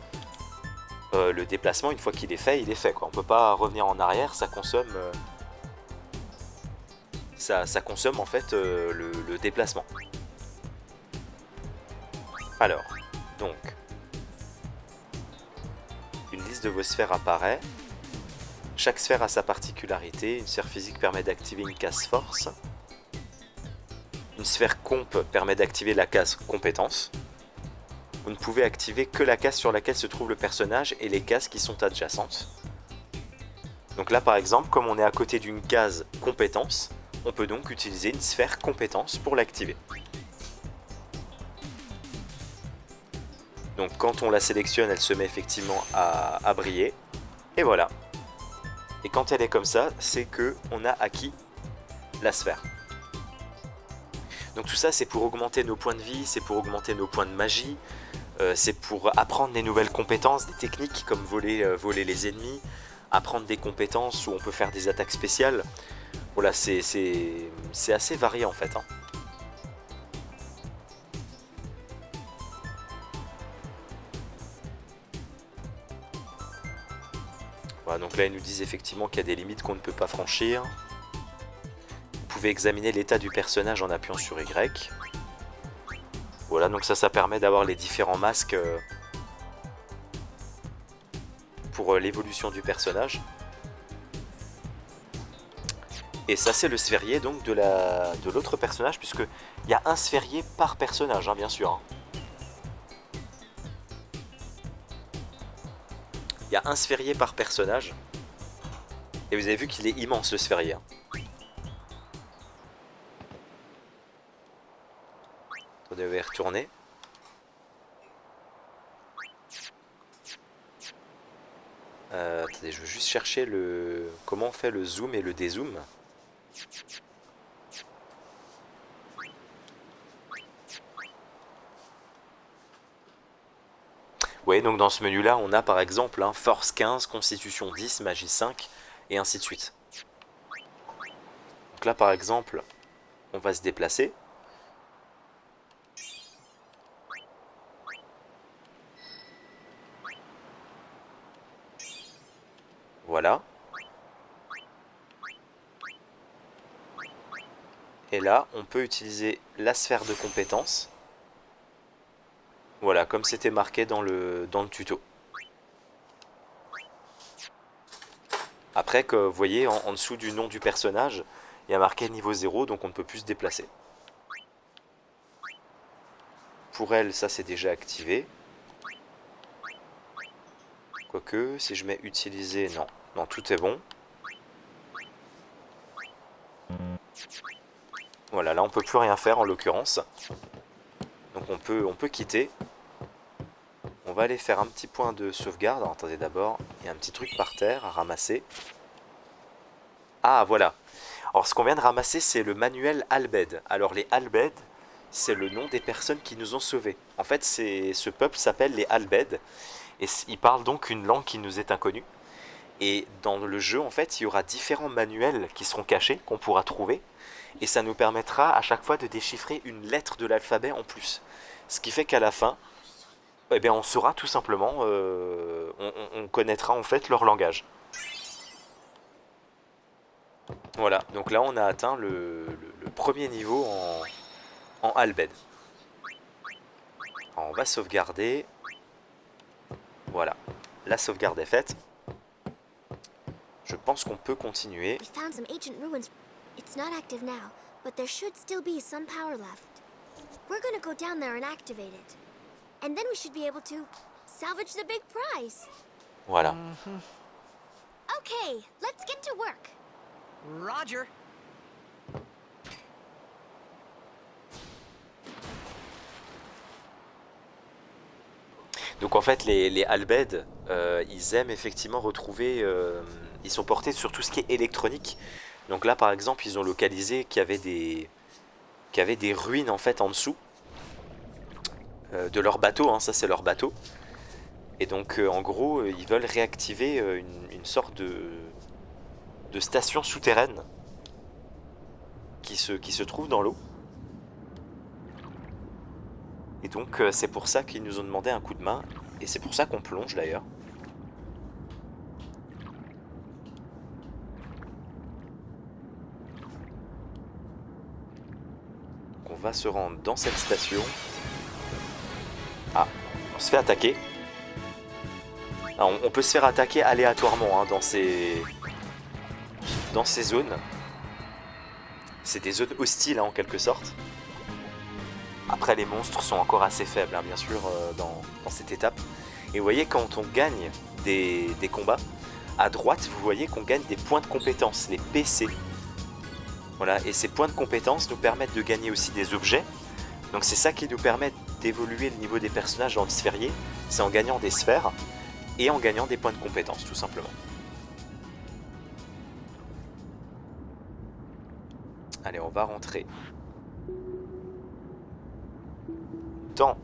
le déplacement une fois qu'il est fait, il est fait, quoi. On peut pas revenir en arrière, ça consomme, ça consomme en fait le déplacement. Alors, donc, une liste de vos sphères apparaît. Chaque sphère a sa particularité. Une sphère physique permet d'activer une case force. Une sphère comp permet d'activer la case compétence. Vous ne pouvez activer que la case sur laquelle se trouve le personnage et les cases qui sont adjacentes. Donc là par exemple, comme on est à côté d'une case compétence, on peut donc utiliser une sphère compétence pour l'activer. Donc quand on la sélectionne, elle se met effectivement à briller. Et voilà. Et quand elle est comme ça, c'est que on a acquis la sphère. Donc tout ça, c'est pour augmenter nos points de vie, c'est pour augmenter nos points de magie, c'est pour apprendre des nouvelles compétences, des techniques comme voler les ennemis, apprendre des compétences où on peut faire des attaques spéciales. Voilà, c'est assez varié en fait, hein. Voilà, donc là ils nous disent effectivement qu'il y a des limites qu'on ne peut pas franchir. Vous pouvez examiner l'état du personnage en appuyant sur Y. Voilà, donc ça permet d'avoir les différents masques pour l'évolution du personnage. Et ça c'est le sphérié donc de l'autre personnage, puisque il y a un sphérié par personnage, hein, bien sûr. Il y a un sphérié par personnage. Et vous avez vu qu'il est immense le sphérié, hein. Attendez, on va y retourner. Attendez, je veux juste chercher comment on fait le zoom et le dézoom. Oui, donc dans ce menu-là, on a par exemple Force 15, Constitution 10, Magie 5, et ainsi de suite. Donc là, par exemple, on va se déplacer. Voilà. Et là, on peut utiliser la sphère de compétences. Voilà, comme c'était marqué dans le tuto. Après, que vous voyez, en dessous du nom du personnage, il y a marqué niveau 0, donc on ne peut plus se déplacer. Pour elle, ça c'est déjà activé. Quoique, si je mets utiliser, non. Non, tout est bon. Voilà, là on peut plus rien faire en l'occurrence. Donc on peut quitter. On va aller faire un petit point de sauvegarde. Alors, attendez, d'abord, il y a un petit truc par terre à ramasser. Ah, voilà. Alors ce qu'on vient de ramasser, c'est le manuel Albed. Alors les Albed, c'est le nom des personnes qui nous ont sauvés. En fait, ce peuple s'appelle les Albed. Et ils parlent donc une langue qui nous est inconnue. Et dans le jeu, en fait, il y aura différents manuels qui seront cachés, qu'on pourra trouver. Et ça nous permettra à chaque fois de déchiffrer une lettre de l'alphabet en plus. Ce qui fait qu'à la fin, eh bien on saura tout simplement, on connaîtra en fait leur langage. Voilà, donc là on a atteint le premier niveau en Albed. Alors, on va sauvegarder. Voilà, la sauvegarde est faite. Je pense qu'on peut continuer. We found some ancient ruins. It's not active now, but there should still be some power left. We're gonna go down there and activate it. And then we should be able to salvage the big prize. Voilà. Okay, let's get to work. Roger. Donc en fait les Albed, ils aiment effectivement retrouver, ils sont portés sur tout ce qui est électronique. Donc là par exemple ils ont localisé qu'il y avait des ruines en fait en dessous de leur bateau, hein, ça c'est leur bateau. Et donc en gros ils veulent réactiver une sorte de station souterraine qui se trouve dans l'eau. Et donc c'est pour ça qu'ils nous ont demandé un coup de main. Et c'est pour ça qu'on plonge d'ailleurs. Donc on va se rendre dans cette station. Ah, on se fait attaquer. Ah, on peut se faire attaquer aléatoirement hein, dans ces zones. C'est des zones hostiles hein, en quelque sorte. Après les monstres sont encore assez faibles hein, bien sûr dans cette étape. Et vous voyez quand on gagne des combats, à droite vous voyez qu'on gagne des points de compétence, les PC. Voilà, et ces points de compétence nous permettent de gagner aussi des objets. Donc c'est ça qui nous permet d'évoluer le niveau des personnages dans le sphérié. C'est en gagnant des sphères et en gagnant des points de compétence tout simplement. Allez, on va rentrer dans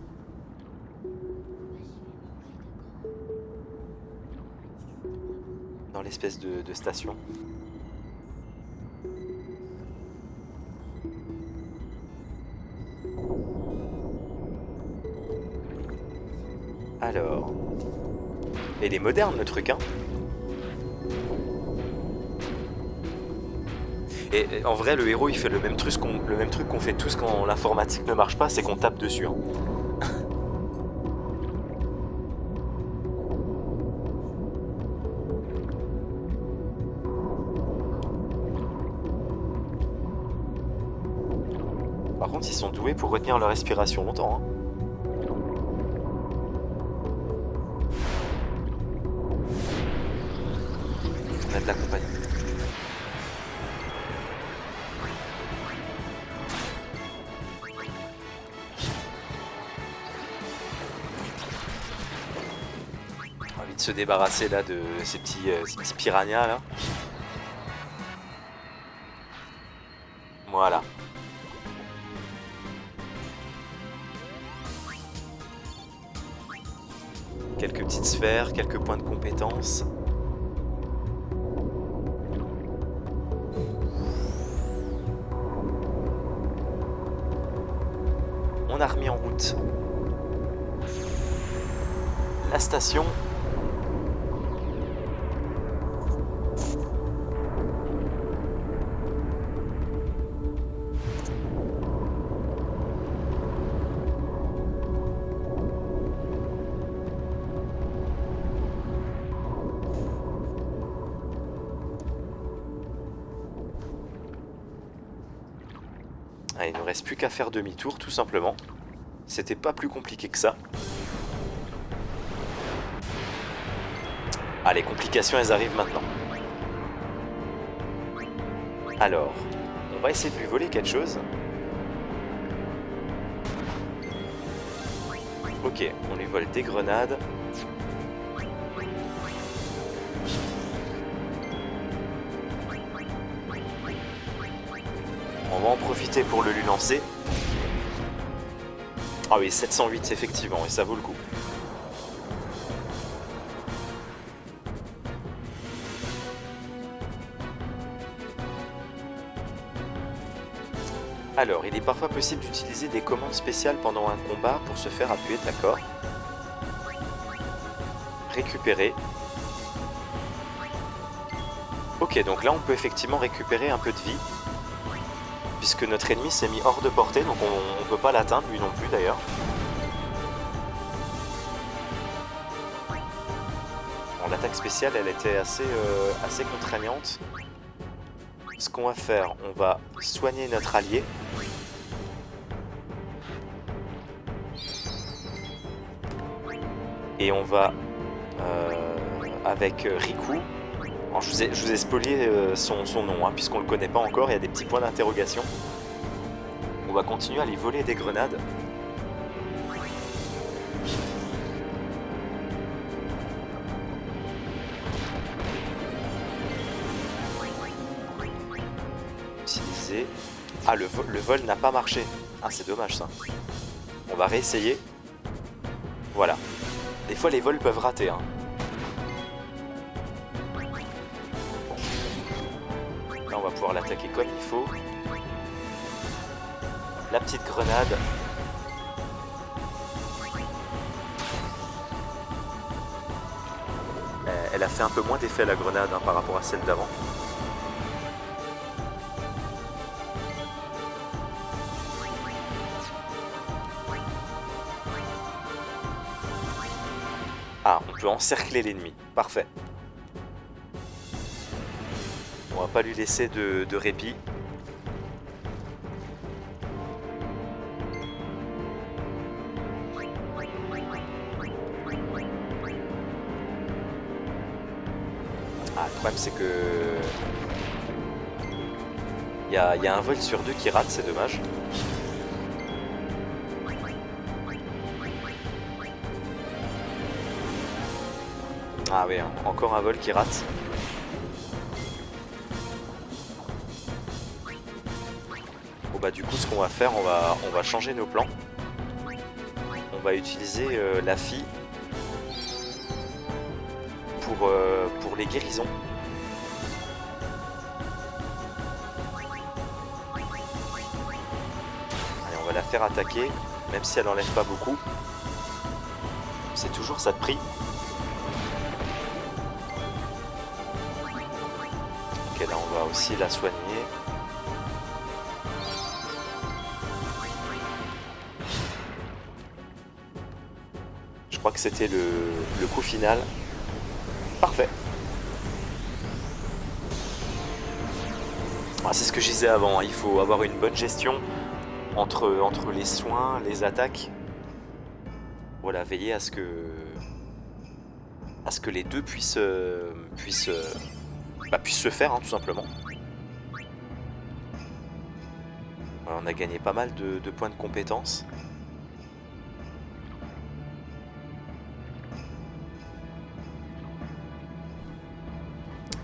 l'espèce de station. Alors, il est moderne le truc hein. Et en vrai, le héros, il fait le même truc qu'on fait tous quand l'informatique ne marche pas, c'est qu'on tape dessus. Hein. Par contre, ils sont doués pour retenir leur respiration longtemps. Hein. On a de la compagnie. De se débarrasser là de ces petits piranhas là. Voilà. Quelques petites sphères, quelques points de compétence. On a remis en route la station. Allez, il ne reste plus qu'à faire demi-tour tout simplement. C'était pas plus compliqué que ça. Ah, les complications elles arrivent maintenant. Alors, on va essayer de lui voler quelque chose. Ok, on lui vole des grenades. On va en profiter pour le lui lancer. Ah oui, 708 effectivement, et ça vaut le coup. Alors, il est parfois possible d'utiliser des commandes spéciales pendant un combat pour se faire appuyer, d'accord. récupérer. Ok, donc là on peut effectivement récupérer un peu de vie. Puisque notre ennemi s'est mis hors de portée, donc on ne peut pas l'atteindre, lui non plus d'ailleurs. Bon, l'attaque spéciale, elle était assez contraignante. Ce qu'on va faire, on va soigner notre allié. Et on va, avec Riku, alors je vous ai spoilé son nom, hein, puisqu'on ne le connaît pas encore, il y a des petits points d'interrogation. On va continuer à lui voler des grenades. Utiliser... Ah, le vol n'a pas marché. Ah, c'est dommage ça. On va réessayer. Voilà. Des fois les vols peuvent rater, hein. Là on va pouvoir l'attaquer comme il faut. La petite grenade. Elle a fait un peu moins d'effet la grenade, hein, par rapport à celle d'avant. Ah, on peut encercler l'ennemi. Parfait. On va pas lui laisser de répit. Ah, le problème c'est que... Il y a un vol sur 2 qui rate, c'est dommage. Ah oui, encore un vol qui rate. Bon bah du coup ce qu'on va faire, on va changer nos plans. On va utiliser la fille pour les guérisons. Allez, on va la faire attaquer, même si elle enlève pas beaucoup. C'est toujours ça de prix. Ok, là on va aussi la soigner. Je crois que c'était le coup final. Parfait. Ah, c'est ce que je disais avant, hein. Il faut avoir une bonne gestion entre les soins, les attaques. Voilà, veiller à ce que les deux puissent se faire, hein, tout simplement. Voilà, on a gagné pas mal de points de compétences.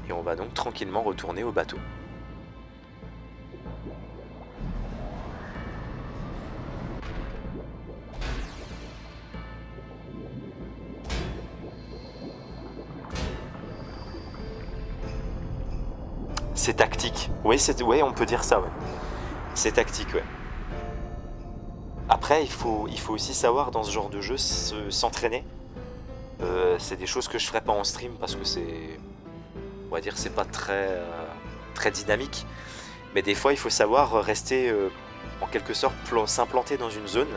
Et on va donc tranquillement retourner au bateau. C'est tactique. Oui, ouais, on peut dire ça, ouais. C'est tactique, ouais. Après, il faut aussi savoir dans ce genre de jeu s'entraîner. C'est des choses que je ferai pas en stream parce que c'est... On va dire c'est pas très dynamique. Mais des fois, il faut savoir rester, en quelque sorte, s'implanter dans une zone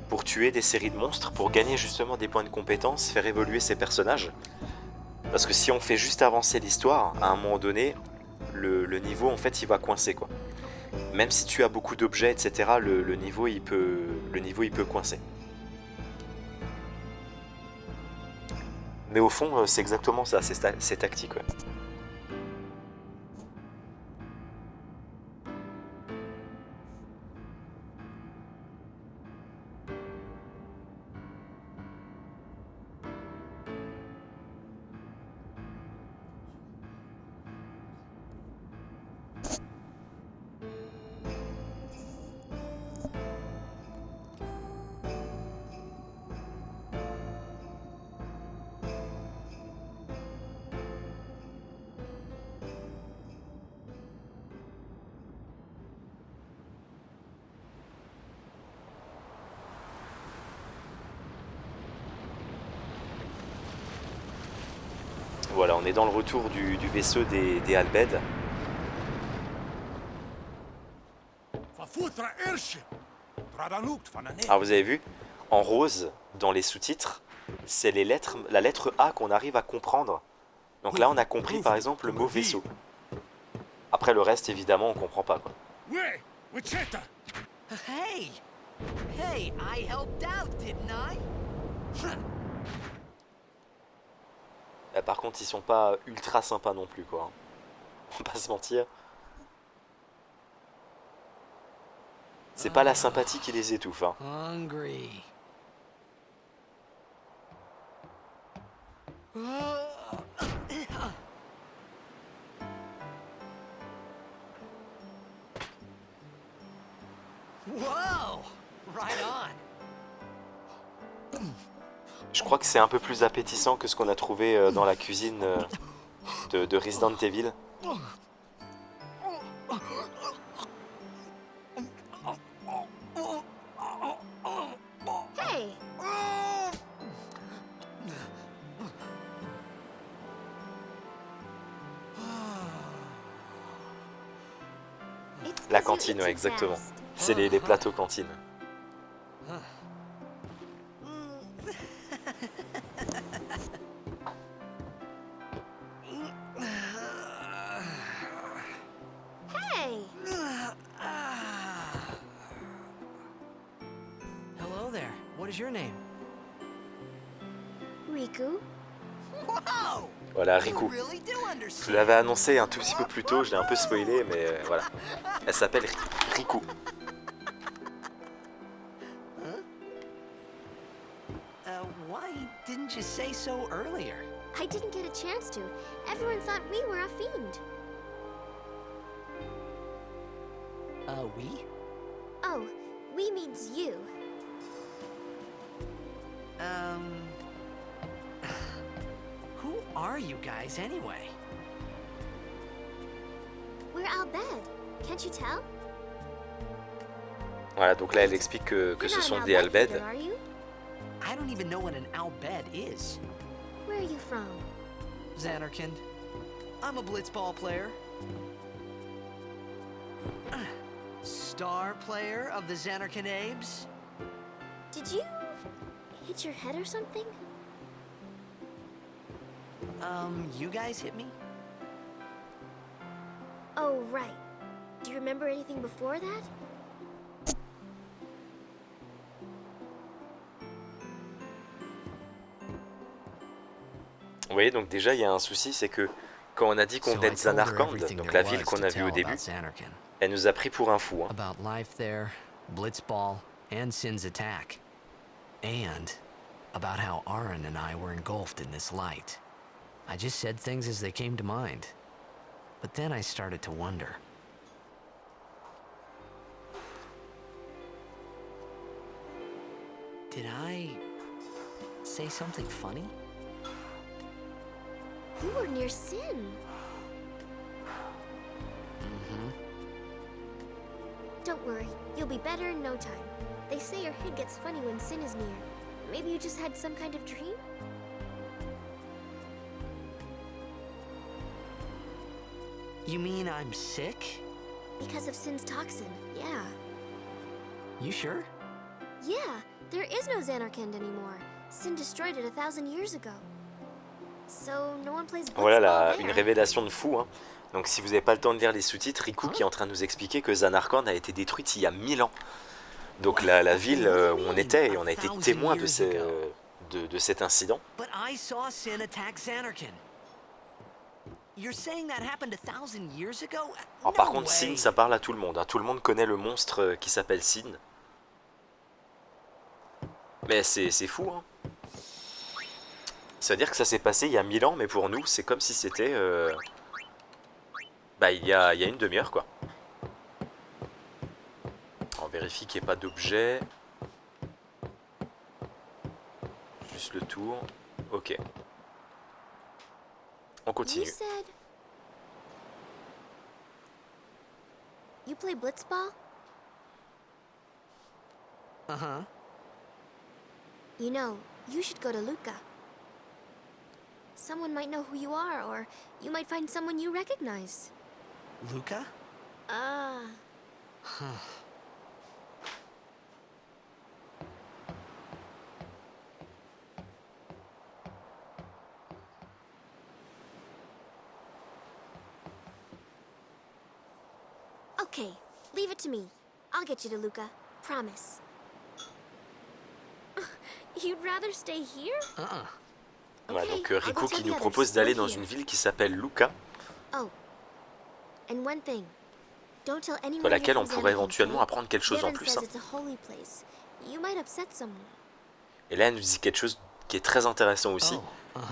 pour tuer des séries de monstres, pour gagner justement des points de compétence, faire évoluer ses personnages. Parce que si on fait juste avancer l'histoire, à un moment donné... Le niveau en fait il va coincer quoi. Même si tu as beaucoup d'objets etc, le niveau il peut coincer. Mais au fond c'est exactement ça, c'est tactique, ouais. voilà, on est dans le retour du vaisseau des Albed. ففوترا إرشي ترادانوت فنانين Alors vous avez vu, en rose, dans les sous-titres, c'est la lettre A qu'on arrive à comprendre. Donc là, on a compris par exemple le mot vaisseau. Après le reste, évidemment, on comprend pas quoi. وي وتشيتا Hey! Hey, I helped out, didn't I? Là, par contre, ils sont pas ultra sympas non plus quoi. On va pas se mentir. C'est pas la sympathie qui les étouffe. Hein. Hungry. Whoa! Right on. Je crois que c'est un peu plus appétissant que ce qu'on a trouvé dans la cuisine de Resident Evil. Hey! It's La 'cause you cantine, eat ouais, too exactement. fast. C'est les plateaux cantine. Hey! Hello there. What is your name? Riku? Whoa! Voilà, You Riku. really do Je understand. l'avais annoncé un tout petit peu plus tôt, je l'ai un peu spoilé, mais voilà. Elle s'appelle Riku. Why didn't you say so earlier? I didn't get a chance to. Everyone thought we were a fiend. We? Oh, we means you. Who are you guys anyway? We're Albed. Can't you tell? Voilà, donc là elle explique que You're ce not sont an des Albed Albed. either, are you? I don't even know what an Albed is. Where are you from? Xanarkand. I'm a blitzball player. Star player of the Xanarkand Abes. Did you hit your head or something? You guys hit me? Oh, right. Do you remember anything before that? Vous voyez, donc déjà il y a un souci, c'est que quand on a dit qu'on So venait I de told her Zanarkand, everything donc there la ville was qu'on to a vue tell au début, about Xanarkand. elle nous a pris pour un fou. Hein. About life there, Blitzball, and Sin's attack. And about how Aaron and I were engulfed in this light. I just said things as they came to mind. But then I started to wonder. Did I say something funny? You were near Sin. Don't worry, you'll be better in no time. They say your head gets funny when Sin is near. Maybe you just had some kind of dream? You mean I'm sick? Because of Sin's toxin, yeah. You sure? Yeah, there is no Xanarkand anymore. Sin destroyed it 1,000 years ago. So no one plays Voilà blitzball une there. révélation de fou. Hein. Donc si vous n'avez pas le temps de lire les sous-titres, Riku qui est en train de nous expliquer que Zanarkand a été détruite il y a 1000 ans. Donc la ville où on était, et on a été témoin de cet incident. But I saw Sin attack Xanarkand. You're saying that happened 1,000 years ago? Alors par No contre, way. Sin, ça parle à tout le monde. Hein. Tout le monde connaît le monstre qui s'appelle Sin. Mais c'est fou, hein. C'est-à-dire que ça s'est passé il y a 1000 ans, mais pour nous, c'est comme si c'était... il y a une demi-heure, quoi. On vérifie qu'il n'y ait pas d'objet. Juste le tour. Ok. On You continue. said... You play blitzball? Uh-huh. You know, you should go to Luca. someone might know who you are, or you might find someone you recognize. Luca? Ah. Okay, leave it to me. I'll get you to Luca. Promise. You'd rather stay here? Voilà, Okay, donc I'll go Rico tell qui the nous others. propose d'aller Wait dans here. une ville qui s'appelle Luca, Oh. And one thing. Don't tell anyone dans you're laquelle on from pourrait Xanadu, éventuellement okay? apprendre quelque chose en Yevon plus. says Hein. it's a holy place. You might upset someone. Et là, elle nous dit quelque chose qui est très intéressant aussi.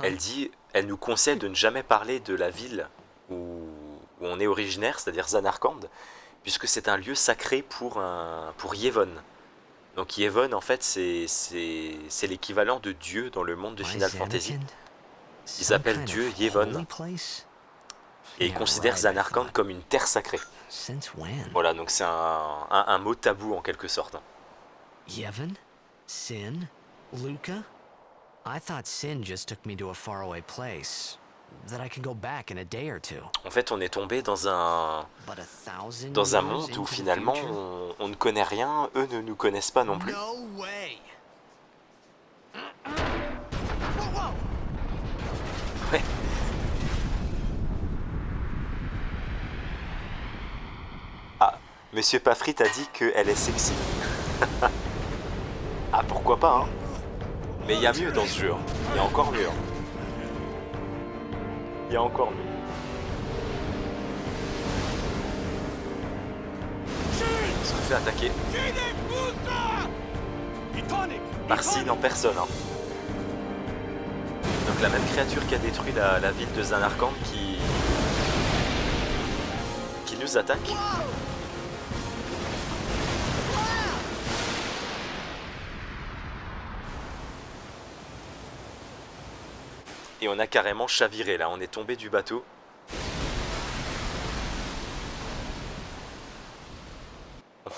Elle dit, elle nous conseille de ne jamais parler de la ville où on est originaire, c'est-à-dire Zanarkand, puisque c'est un lieu sacré pour Yevon. Donc Yevon, en fait, c'est l'équivalent de Dieu dans le monde de Why Final Fantasy. Zanarkand? Ils Some appellent kind Dieu of Yevon holy place? et ils Yeah, considèrent right, I Zanarkand thought. comme une terre sacrée. Since when? Voilà, donc c'est un mot tabou en quelque sorte. Hein. Yevon? Sin? Luca? I thought Sin just took me to a faraway place that I can go back in a day or two. En fait, on est tombé dans un But 1,000 dans un years monde où into the finalement future? on ne connaît rien, eux ne nous connaissent pas non plus. No way. Whoa, whoa. Ouais. Ah, Monsieur Pafrit a dit qu'elle est sexy. Ah, pourquoi pas, hein. Mais il y a mieux dans ce jeu. Hein. Il y a encore mieux. Hein. Il y a encore mieux. On se fait attaquer par Sin en personne. Hein. Donc la même créature qui a détruit la ville de Zanarkand qui nous attaque. Et on a carrément chaviré là, on est tombé du bateau.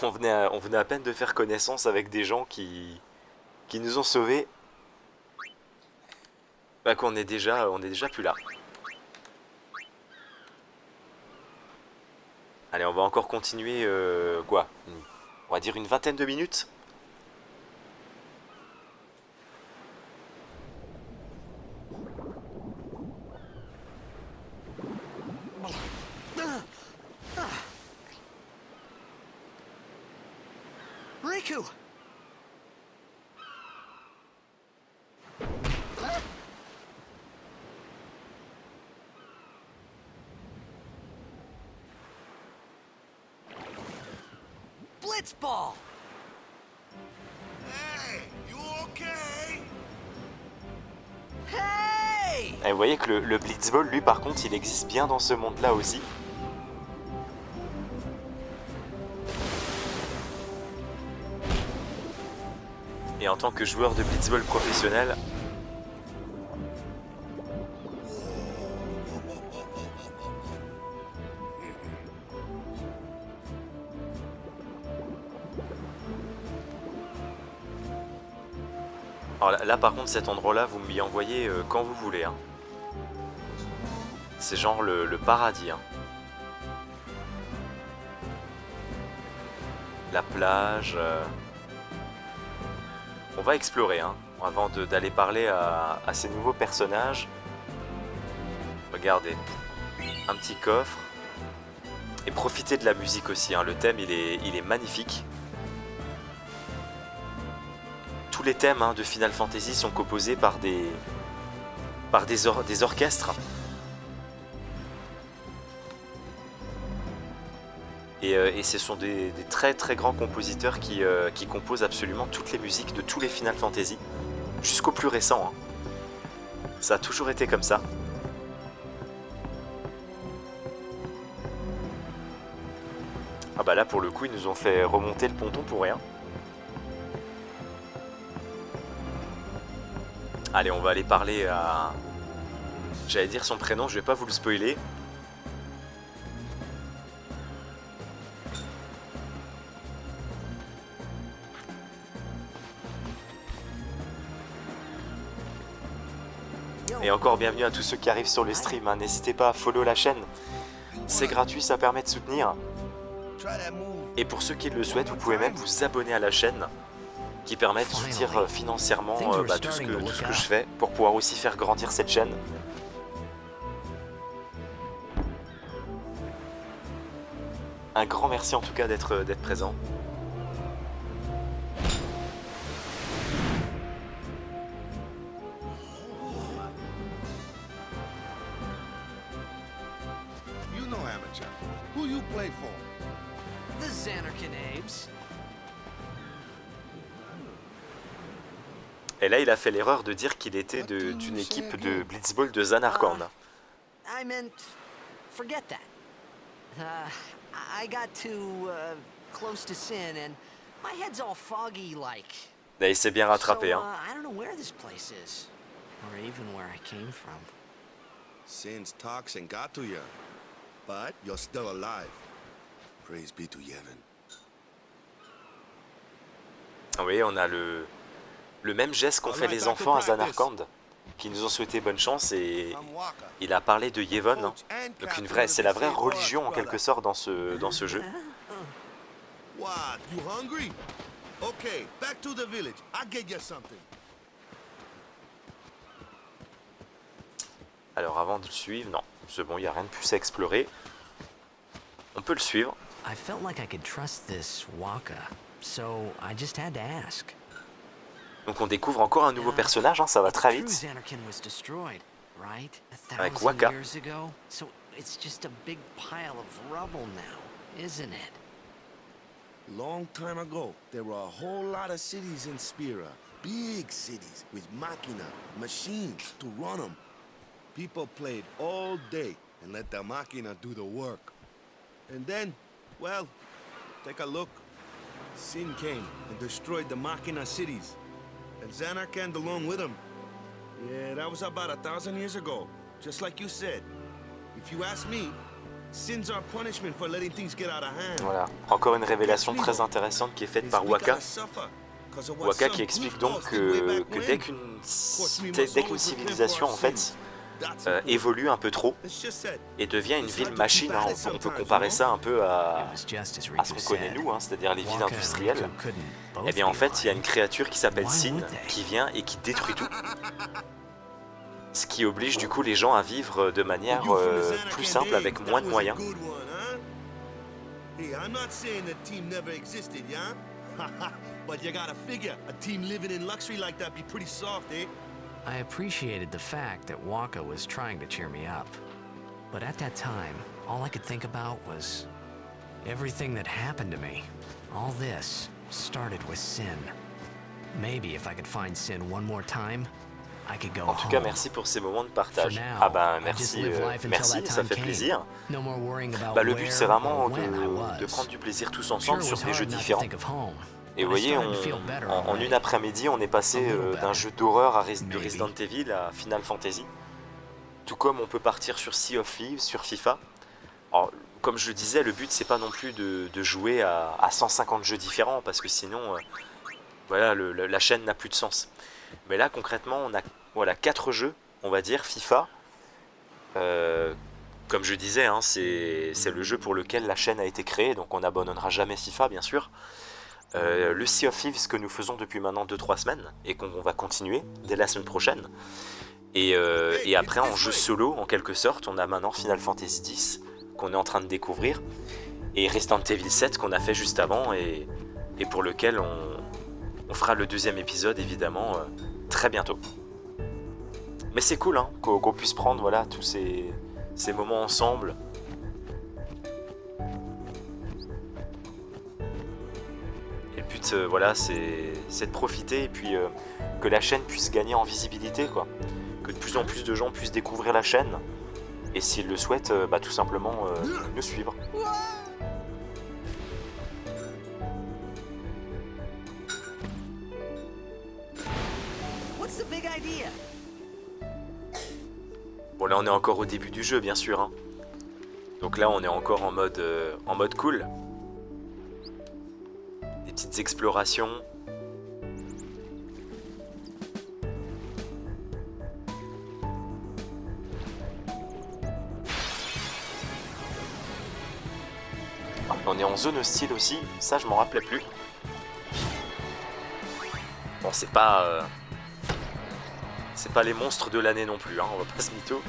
On venait à peine de faire connaissance avec des gens qui nous ont sauvés. Bah qu'on est déjà plus là. Allez, on va encore continuer, quoi, on va dire une vingtaine de minutes. Riku! Blitzball! Hey, you okay? Hey! Et vous voyez que le Blitzball, lui par contre, il existe bien dans ce monde-là aussi. Et en tant que joueur de Blitzball professionnel, alors là par contre cet endroit-là, vous m'y envoyez quand vous voulez. Hein. C'est genre le paradis. Hein. La plage. On va explorer hein, avant d'aller parler à ces nouveaux personnages. Regardez, un petit coffre. Et profitez de la musique aussi, hein. Le thème il est magnifique. Tous les thèmes hein, de Final Fantasy sont composés par des orchestres. Et ce sont des très très grands compositeurs qui composent absolument toutes les musiques de tous les Final Fantasy, jusqu'au plus récent. Hein. Ça a toujours été comme ça. Ah bah là pour le coup ils nous ont fait remonter le ponton pour rien. Allez, on va aller parler à... J'allais dire son prénom, je vais pas vous le spoiler. Yo, Et encore bienvenue à tous ceux qui arrivent sur le stream, hein. N'hésitez pas à follow la chaîne. C'est gratuit, ça permet de soutenir. Try that move. Et pour ceux qui le souhaitent, vous pouvez même vous abonner à la chaîne, qui permet de soutenir financièrement tout ce que je fais, pour pouvoir aussi faire grandir cette chaîne. Un grand merci en tout cas d'être présent. You know amateur. Who you play for? The Xanarkin Abes. Et là, il a fait l'erreur de dire qu'il était d'une équipe de Blitzball de Zanarkand. I meant, forget that. I got too close to Sin, and my head's all foggy like. Là, il s'est bien rattrapé, hein. I don't know where this place is, or even where I came from. Sin's toxin got to you, but you're still alive. Praise be to Yevon. Oui, on a le même geste qu'ont fait les enfants à Zanarkand, qui nous ont souhaité bonne chance, et I'm Waka. il a parlé de Yevon, hein. Coach and Donc captain c'est of la the vraie Saint religion en Lawrence, quelque brother. sorte dans ce jeu. What? You hungry? Okay, back to the village. I'll get you something. Alors avant de le suivre, non, c'est bon, il n'y a rien de plus à explorer. On peut le suivre. I felt like I could trust this Waka, so I just had to ask. Donc on découvre encore un nouveau personnage, hein, ça va très True vite. Xanarkin was destroyed, right? Avec 1,000 Waka. years ago. So it's just a big pile of rubble now, isn't it? Long time ago, there were a whole lot of cities in Spira. Big cities with machina, machines to run them. People played all day and let the machina do the work. And then, well, take a look. Sin came and destroyed the machina cities. And Zanarkand along with him. Yeah, that was about 1,000 years ago. Just like you said. If you ask me, Sin's our punishment for letting things get out of hand. Voilà, encore une révélation très intéressante qui est faite par Waka. Waka qui explique donc que dès qu'une civilisation en fait évolue un peu trop et devient une ville machine, hein, on peut comparer ça un peu à It was just as ce Riku qu'on connaît said. nous, hein, c'est-à-dire les villes Waka and industrielles. Riku couldn't both Eh bien en be fait il y a une lying. créature qui s'appelle Why Sin would they? qui vient et qui détruit tout. Ce qui oblige du coup les gens à vivre de manière plus simple avec moins de moyens. Hey, I'm not saying the team never existed, yeah? But you gotta figure, a team living in luxury like that be pretty soft, eh? I appreciated the fact that Waka was trying to cheer me up. But at that time, all I could think about was everything that happened to me. All this started with Sin. Maybe if I could find Sin one more time, I could go En tout cas, home. merci pour ces moments de For partage. now, Ah ben I just merci, live life until merci, that ça time fait came. plaisir. No more worrying about Bah, le but where c'est vraiment or when I was. de prendre du plaisir tous Sure, ensemble it sur was des jeux hard not to différents. think of home, Et but vous I voyez, started to feel better en already. une après-midi, on est passé A little d'un better. jeu d'horreur de Maybe. Resident Evil à Final Fantasy. Tout comme on peut partir sur Sea of Thieves, sur FIFA. Alors, comme je le disais, le but c'est pas non plus de jouer à 150 jeux différents, parce que sinon, voilà, la chaîne n'a plus de sens. Mais là, concrètement, on a voilà, 4 jeux, on va dire, FIFA. Comme je disais, hein, c'est le jeu pour lequel la chaîne a été créée, donc on n'abandonnera jamais FIFA, bien sûr. Le Sea of Thieves que nous faisons depuis maintenant 2-3 semaines, et qu'on va continuer dès la semaine prochaine. Et après, en jeu solo, en quelque sorte, on a maintenant Final Fantasy X, qu'on est en train de découvrir, et Resident Evil 7 qu'on a fait juste avant, et pour lequel on fera le deuxième épisode, évidemment, très bientôt. Mais c'est cool, hein, qu'on puisse prendre voilà, tous ces moments ensemble. Et le but, voilà, c'est de profiter et puis que la chaîne puisse gagner en visibilité, quoi. Que de plus en plus de gens puissent découvrir la chaîne. Et s'ils le souhaitent, bah, tout simplement le suivre. What's the big idea? Bon, là on est encore au début du jeu, bien sûr, hein. Donc là on est encore en mode cool. Des petites explorations. est en zone hostile aussi, ça je m'en rappelais plus. Bon, c'est pas les monstres de l'année non plus, hein, on va pas se mytho.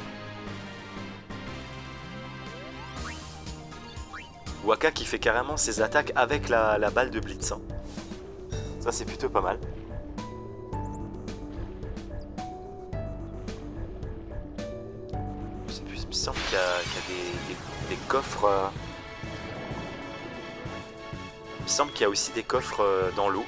Waka qui fait carrément ses attaques avec la balle de Blitz. Hein. Ça c'est plutôt pas mal. Je sais plus, il me semble qu'il y a des coffres... Il me semble qu'il y a aussi des coffres dans l'eau.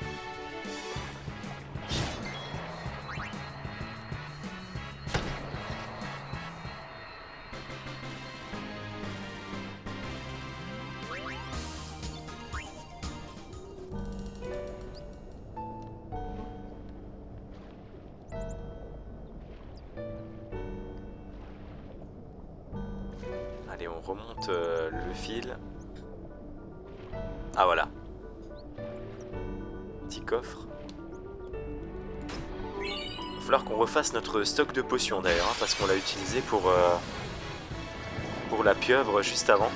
Allez, on remonte le fil. Ah voilà. Petit coffre. Il va falloir qu'on refasse notre stock de potions d'ailleurs, hein, parce qu'on l'a utilisé pour la pieuvre juste avant.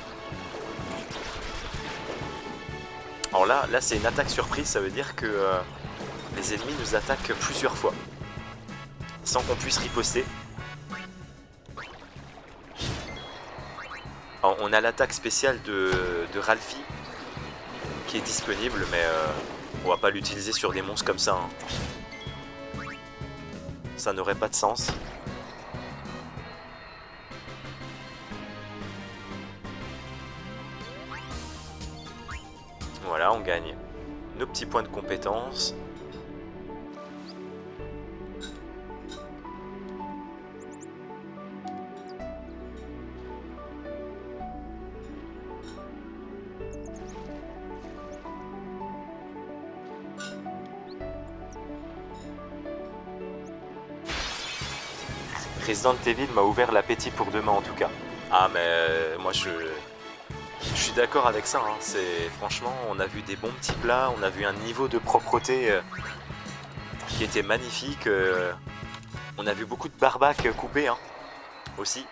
Alors là c'est une attaque surprise, ça veut dire que les ennemis nous attaquent plusieurs fois, sans qu'on puisse riposter. Alors, on a l'attaque spéciale de Ralphie qui est disponible, mais on va pas l'utiliser sur des monstres comme ça. Hein. Ça n'aurait pas de sens. Voilà, on gagne nos petits points de compétence. Resident Evil m'a ouvert l'appétit pour demain en tout cas. Ah mais moi je suis d'accord avec ça. Hein. C'est franchement, on a vu des bons petits plats, on a vu un niveau de propreté qui était magnifique. On a vu beaucoup de barbac coupés hein, aussi.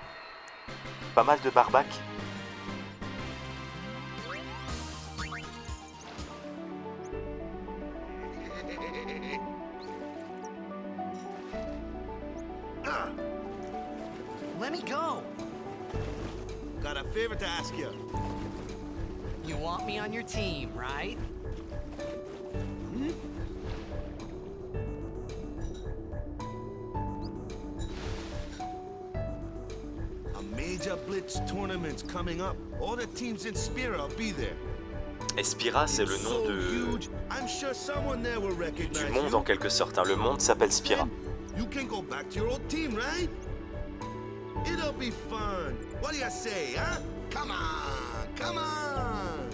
Pas mal de barbac. Let me go! Got a favor to ask you. You want me on your team, right? A major Blitz tournament's coming up. All the teams in Spira will be there. Spira, c'est le nom So huge, I'm sure someone there will recognize du monde you. en quelque sorte. Hein. Le monde s'appelle Spira. You can go back to your old team, right? It'll be fun. What do you say, huh? Come on, come on.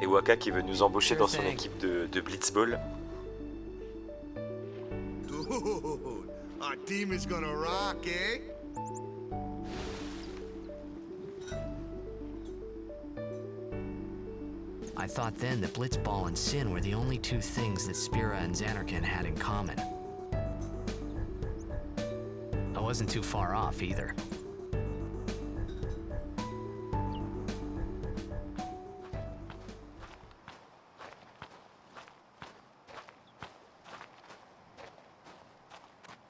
Et Waka qui veut nous embaucher dans son équipe de Blitzball. Dude, our team is gonna rock, eh? I thought then that Blitzball and Sin were the only two things that Spira and Xanarkand had in common. I wasn't too far off either.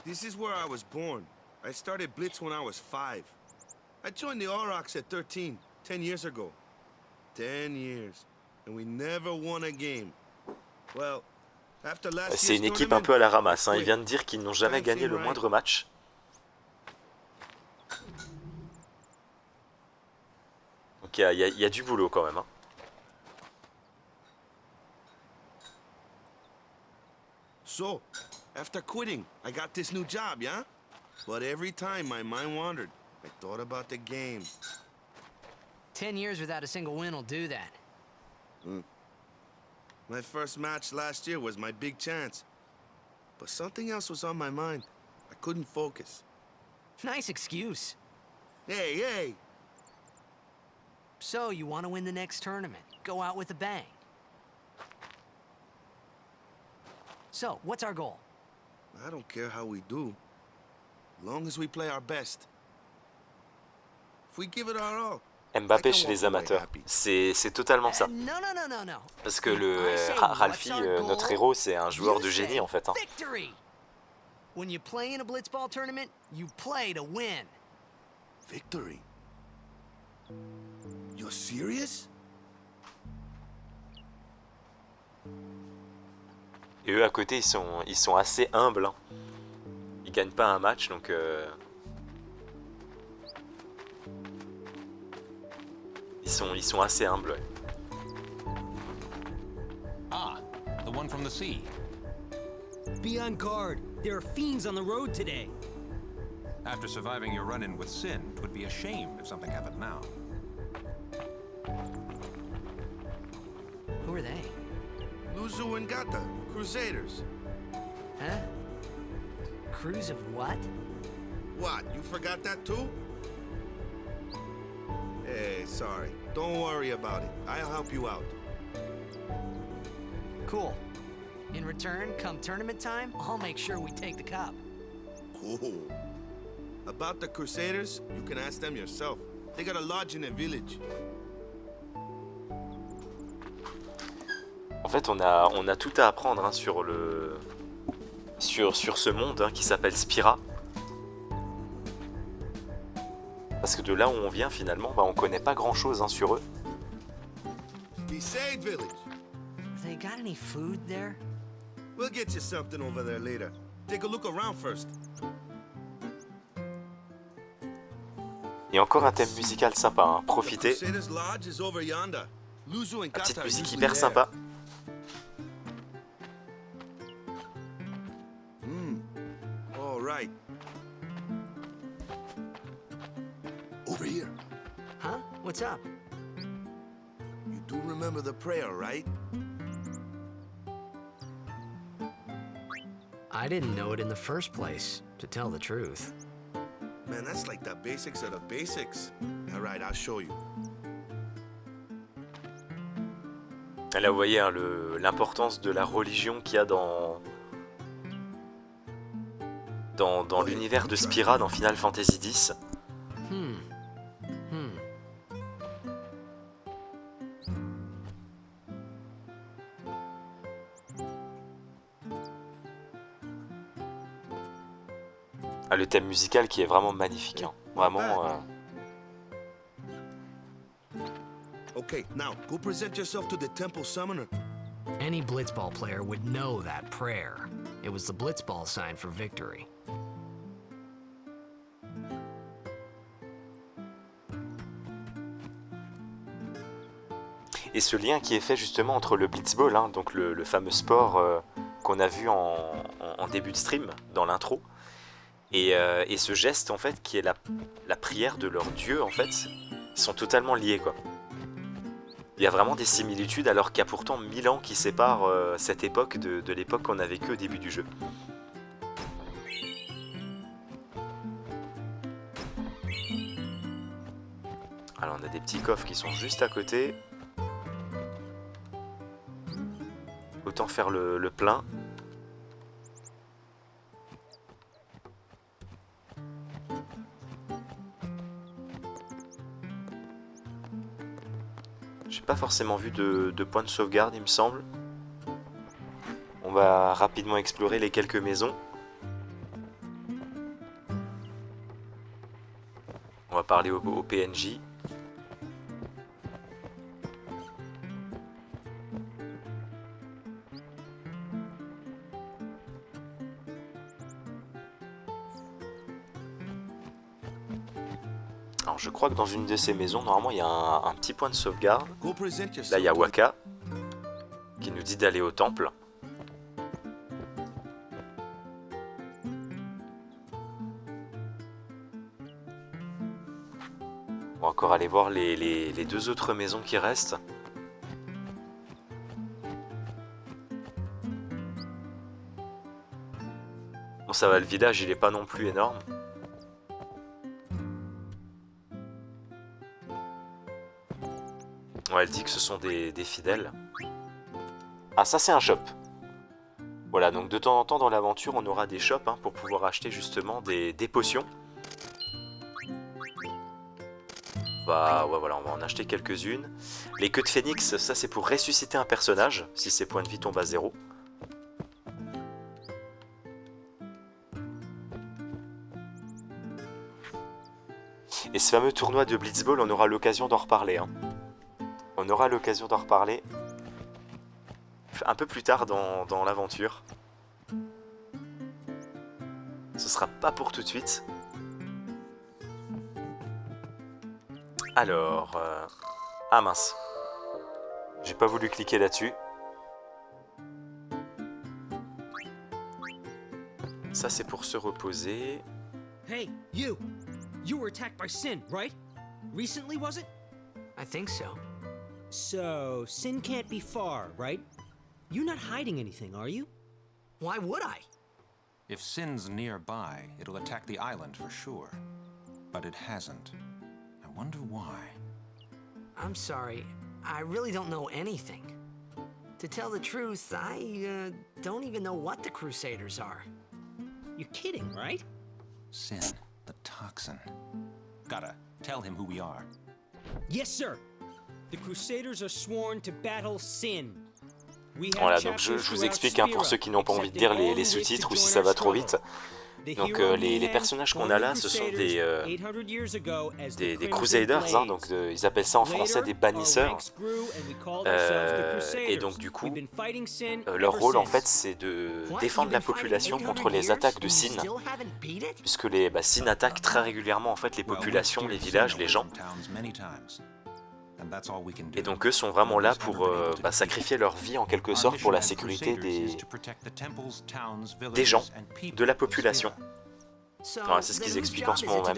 This is where I was born. I started Blitz when I was 5. I joined the Aurochs at 13, 10 years ago. 10 years. And we never won a game. Well, after last C'est une équipe un peu à la ramasse. Hein. Il vient de dire qu'ils n'ont jamais gagné le moindre match. Donc il y a du boulot quand même. Hein. So, after quitting, I got this new job, yeah? But every time my mind wandered, I thought about the game. 10 years without a single win will do that. My first match last year was my big chance. But something else was on my mind. I couldn't focus. Nice excuse. Hey, hey! So, you want to win the next tournament? Go out with a bang. So, what's our goal? I don't care how we do. Long as we play our best. If we give it our all, Mbappé chez les amateurs. C'est totalement ça. No, no, no, no, no. Parce que Ralphie, notre héros, c'est un joueur de génie en fait. Hein. Victory. When you play in a blitzball tournament, you play to win. Victory? You're serious? Et eux à côté, ils sont assez humbles. Hein. Ils gagnent pas un match, donc ils sont assez humbles. Ouais. Ah, the one from the sea. Be on guard. There are fiends on the road today. After surviving your run-in with Sin, it would be a shame if something happened now. Who are they? Luzu and Gata, Crusaders. Huh? Crews of what? What, you forgot that too? Hey, sorry. Don't worry about it. I'll help you out. Cool. In return, come tournament time, I'll make sure we take the cup. Cool. About the Crusaders, you can ask them yourself. They got a lodge in a village. En fait, on a tout à apprendre hein, sur ce monde hein, qui s'appelle Spira. Parce que de là où on vient, finalement, bah, on connaît pas grand-chose hein, sur eux. Besaid village. They got any food there? We'll get you something over there later. Take a look around first. Et encore un thème musical sympa, hein. Profitez. Crusaders Lodge is over yonder. Luzu and Une Gata petite are musique usually hyper there. sympa. All right. Over here. Huh? What's up? You do remember the prayer, right? I didn't know it in the first place, to tell the truth. Man, that's like the basics of the basics. All right, I'll show you. Là, vous voyez hein, l'importance de la religion qu'il y a dans l'univers de Spira, dans Final Fantasy X. Ah, le thème musical qui est vraiment magnifique. Hein. Vraiment. Okay, now go present yourself to the temple summoner. Any blitzball player would know that prayer. It was the blitzball sign for victory. Et ce lien qui est fait justement entre le blitzball, hein, donc le fameux sport qu'on a vu en début de stream, dans l'intro, et ce geste en fait qui est la prière de leur dieu en fait, sont totalement liés quoi. Il y a vraiment des similitudes alors qu'il y a pourtant 1000 ans qui séparent cette époque de l'époque qu'on a vécue au début du jeu. Alors on a des petits coffres qui sont juste à côté. Autant faire le plein. J'ai pas forcément vu de point de sauvegarde, il me semble. On va rapidement explorer les quelques maisons. On va parler au PNJ. Alors je crois que dans une de ces maisons, normalement il y a un petit point de sauvegarde. Go present yourself. Là il y a to the- Waka qui nous dit d'aller au temple. On va encore aller voir les deux autres maisons qui restent. Bon ça va, le village il est pas non plus énorme. Ouais, elle dit que ce sont des fidèles. Ah, ça c'est un shop. Voilà, donc de temps en temps dans l'aventure, on aura des shops hein, pour pouvoir acheter justement des potions. ouais, voilà, on va en acheter quelques-unes. Les queues de phénix, ça c'est pour ressusciter un personnage, si ses points de vie tombent à 0. Et ce fameux tournoi de Blitzball, on aura l'occasion d'en reparler. Hein. On aura l'occasion d'en reparler un peu plus tard dans l'aventure. Ce sera pas pour tout de suite. Alors... Ah mince. J'ai pas voulu cliquer là-dessus. Ça c'est pour se reposer. Hey, you! You were attacked by Sin, right? Recently, was it? I think so. So, Sin can't be far, right? You're not hiding anything, are you? Why would I? If Sin's nearby, it'll attack the island for sure. But it hasn't. I wonder why. I'm sorry. I really don't know anything. To tell the truth, I don't even know what the Crusaders are. You're kidding, right? Sin, the toxin. Gotta tell him who we are. Yes, sir. The Crusaders are sworn to battle Sin. Voilà, donc je vous explique hein, pour ceux qui n'ont pas envie de lire les sous-titres ou si ça va trop vite. Donc les personnages qu'on a là, ce sont des Crusaders, hein, donc ils appellent ça en français des bannisseurs. Et donc du coup, leur rôle en fait c'est de défendre la population contre les attaques de Sin, puisque les Sin attaquent très régulièrement en fait les populations, les villages, les gens. Et donc eux sont vraiment là pour sacrifier leur vie en quelque sorte pour la sécurité des gens, de la population. Voilà, c'est ce qu'ils expliquent en ce moment même.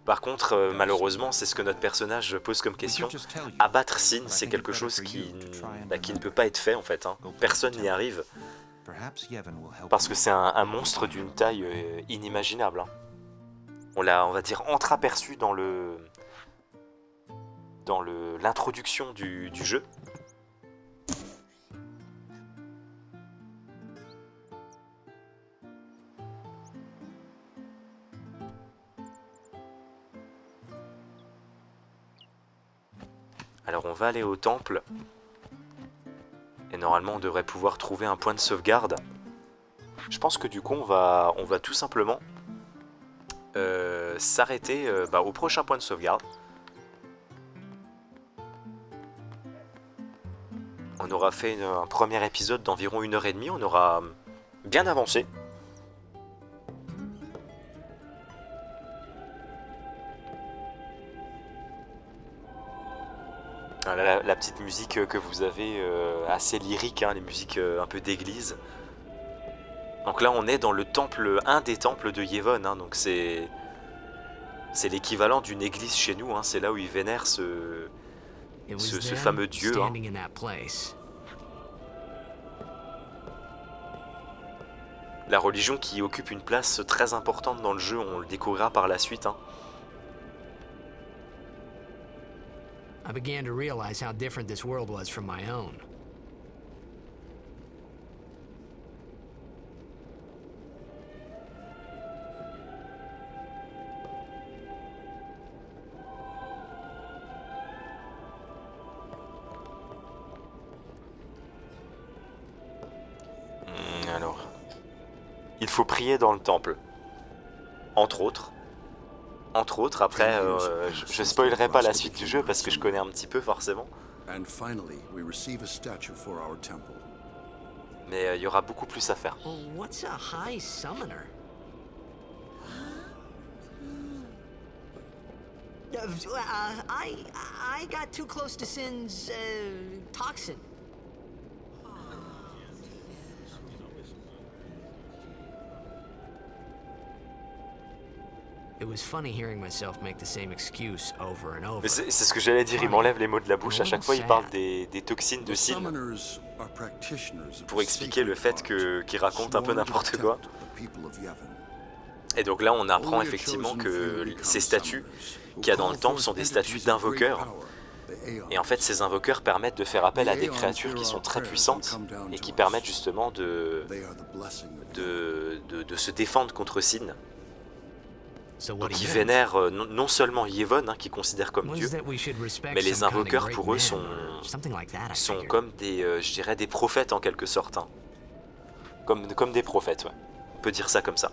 Par contre, malheureusement, c'est ce que notre personnage pose comme question. Abattre Sin, c'est quelque chose qui ne peut pas être fait en fait. Hein. Personne n'y arrive. Parce que c'est un monstre d'une taille inimaginable. Hein. On l'a, on va dire, entreaperçu dans l'introduction du jeu. Alors on va aller au temple. Et normalement on devrait pouvoir trouver un point de sauvegarde. Je pense que du coup on va tout simplement s'arrêter au prochain point de sauvegarde. On aura fait un premier épisode d'environ 1h30, on aura bien avancé. Voilà, la petite musique que vous avez, assez lyrique, hein, les musiques un peu d'église. Donc là on est dans le temple, un des temples de Yevon, hein, donc c'est l'équivalent d'une église chez nous, hein, c'est là où ils vénèrent ce fameux dieu. Hein. La religion qui occupe une place très importante dans le jeu, on le découvrira par la suite. Hein. I began to realize how different this world was from my own. Alors, il faut prier dans le temple, entre autres. Après, je spoilerai pas la suite du jeu parce que je connais un petit peu forcément. Mais il y aura beaucoup plus à faire. What's a high summoner? I got too close to Sin's toxin. It was funny hearing myself make the same excuse over and over. Mais c'est ce que j'allais dire, il m'enlève les mots de la bouche. À chaque fois, il parle des toxines de Sin pour expliquer le fait qu'il raconte un peu n'importe quoi. Et donc là, on apprend effectivement que ces statues qu'il y a dans le temple sont des statues d'invoqueurs. Et en fait, ces invoqueurs permettent de faire appel à des créatures qui sont très puissantes et qui permettent justement de se défendre contre Sin. So what Donc do ils you vénèrent non seulement Yevon, hein, qu'ils considèrent comme dieu, mais les invoqueurs pour eux sont comme des, je dirais, des prophètes en quelque sorte. Hein. Comme des prophètes, ouais. On peut dire ça comme ça.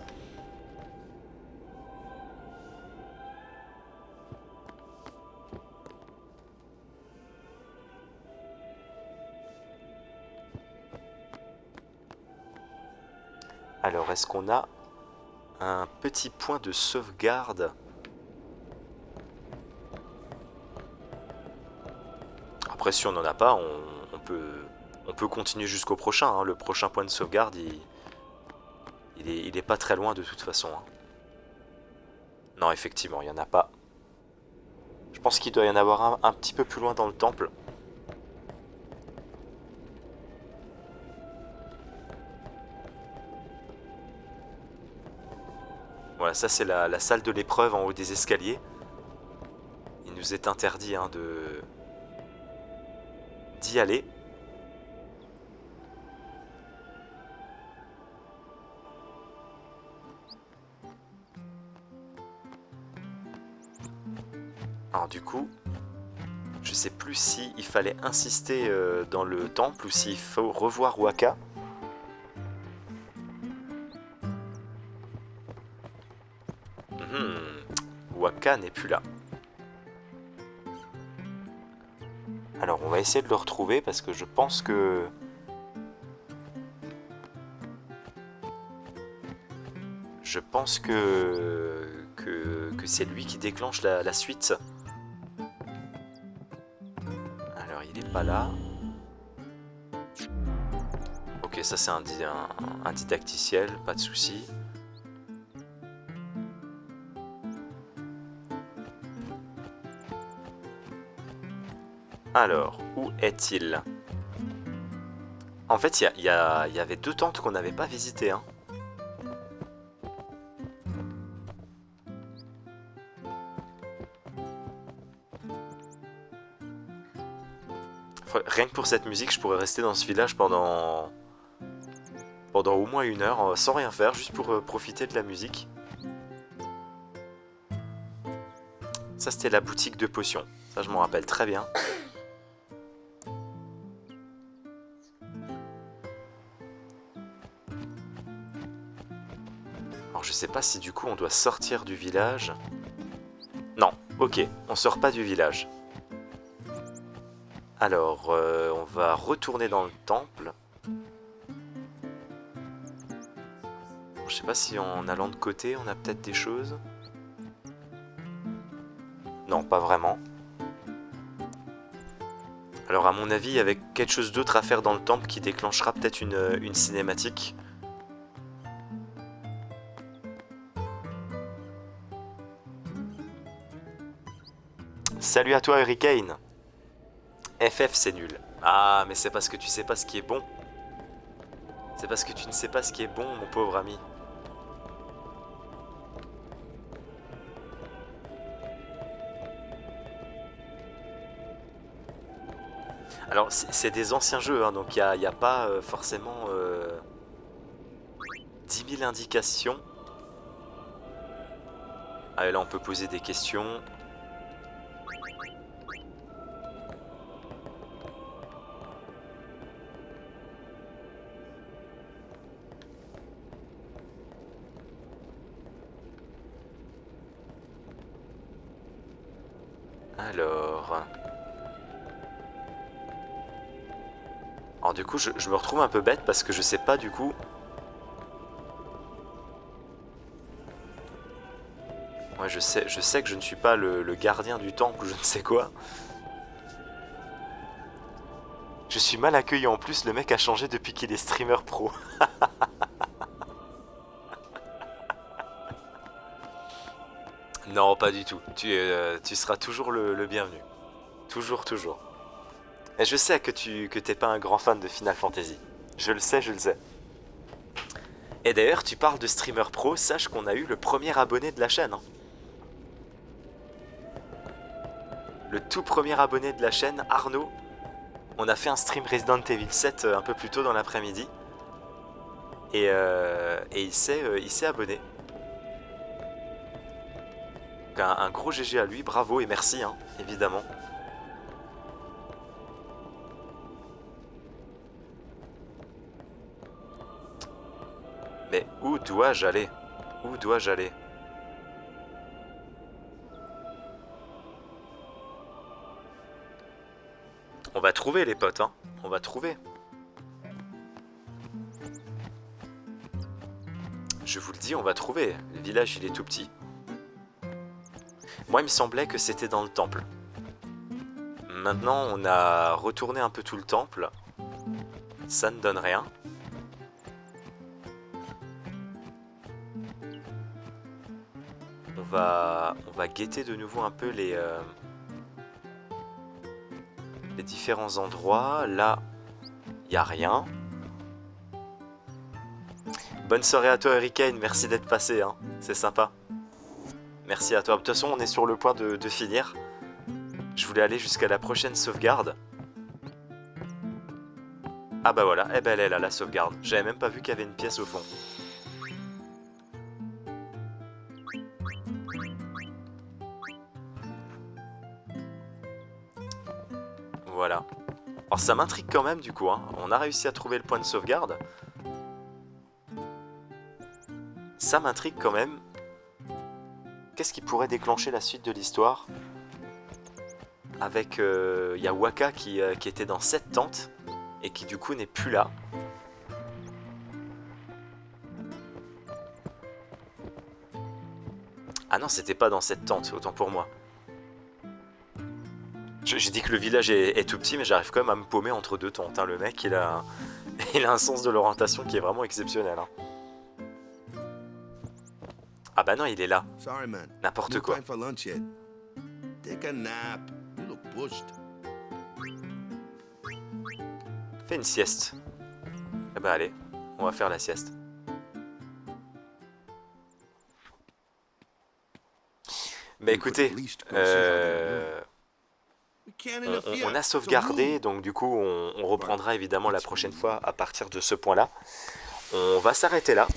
Alors, est-ce qu'on a un petit point de sauvegarde? Après, si on n'en a pas, on peut continuer jusqu'au prochain. Hein. Le prochain point de sauvegarde, il est pas très loin de toute façon. Hein. Non, effectivement, il n'y en a pas. Je pense qu'il doit y en avoir un petit peu plus loin dans le temple. Voilà, ça c'est la salle de l'épreuve en haut des escaliers. Il nous est interdit hein, d'y aller. Alors du coup, je sais plus si il fallait insister dans le temple ou s'il faut revoir Wakka. Wakka n'est plus là. Alors on va essayer de le retrouver parce que je pense que... que c'est lui qui déclenche la suite. Alors il est pas là. Ok, ça c'est un didacticiel, pas de souci. Alors, où est-il? En fait, il y avait deux tentes qu'on n'avait pas visitées. Hein. Rien que pour cette musique, je pourrais rester dans ce village pendant au moins 1 heure, sans rien faire, juste pour profiter de la musique. Ça, c'était la boutique de potions. Ça, je m'en rappelle très bien. Alors, je sais pas si du coup on doit sortir du village. Non, ok, on sort pas du village. Alors, on va retourner dans le temple. Je sais pas si en allant de côté, on a peut-être des choses. Non, pas vraiment. Alors à mon avis, il y avait quelque chose d'autre à faire dans le temple qui déclenchera peut-être une cinématique. Salut à toi Hurricane. FF c'est nul. Ah mais c'est parce que tu sais pas ce qui est bon. C'est parce que tu ne sais pas ce qui est bon mon pauvre ami. Alors c'est des anciens jeux hein, donc il n'y a pas forcément 10 000 indications. Allez là on peut poser des questions. Alors du coup je me retrouve un peu bête parce que je sais pas du coup. Ouais je sais que je ne suis pas le gardien du temple ou je ne sais quoi. Je suis mal accueilli en plus, le mec a changé depuis qu'il est streamer pro. Non pas du tout, tu seras toujours le bienvenu. Toujours. Et je sais que t'es pas un grand fan de Final Fantasy. Je le sais. Et d'ailleurs, tu parles de streamer pro, sache qu'on a eu le premier abonné de la chaîne. Hein. Le tout premier abonné de la chaîne, Arnaud. On a fait un stream Resident Evil 7 un peu plus tôt dans l'après-midi. Et il s'est abonné. Donc un gros GG à lui, bravo et merci, hein, évidemment. Mais où dois-je aller? Où dois-je aller? On va trouver les potes, hein. On va trouver. Je vous le dis, on va trouver. Le village, il est tout petit. Moi, il me semblait que c'était dans le temple. Maintenant, on a retourné un peu tout le temple. Ça ne donne rien. On va guetter de nouveau un peu les différents endroits. Là, il n'y a rien. Bonne soirée à toi, Hurricane. Merci d'être passé, hein. C'est sympa. Merci à toi. De toute façon, on est sur le point de finir. Je voulais aller jusqu'à la prochaine sauvegarde. Ah bah voilà, eh ben elle est là, la sauvegarde. J'avais même pas vu qu'il y avait une pièce au fond. Voilà. Alors ça m'intrigue quand même du coup, hein. On a réussi à trouver le point de sauvegarde. Ça m'intrigue quand même. Qu'est-ce qui pourrait déclencher la suite de l'histoire? Avec y a Wakka qui était dans cette tente et qui du coup n'est plus là. Ah non, c'était pas dans cette tente, autant pour moi. J'ai dit que le village est tout petit, mais j'arrive quand même à me paumer entre deux tentes, hein. Le mec, il a un sens de l'orientation qui est vraiment exceptionnel, hein. Ah bah non, il est là. Sorry, man. N'importe No quoi. time for lunch yet. Take a nap. You look pushed. Fais une sieste. Eh bah allez, on va faire la sieste. Bah écoutez, on a sauvegardé, donc du coup on reprendra évidemment la prochaine fois à partir de ce point-là. On va s'arrêter là.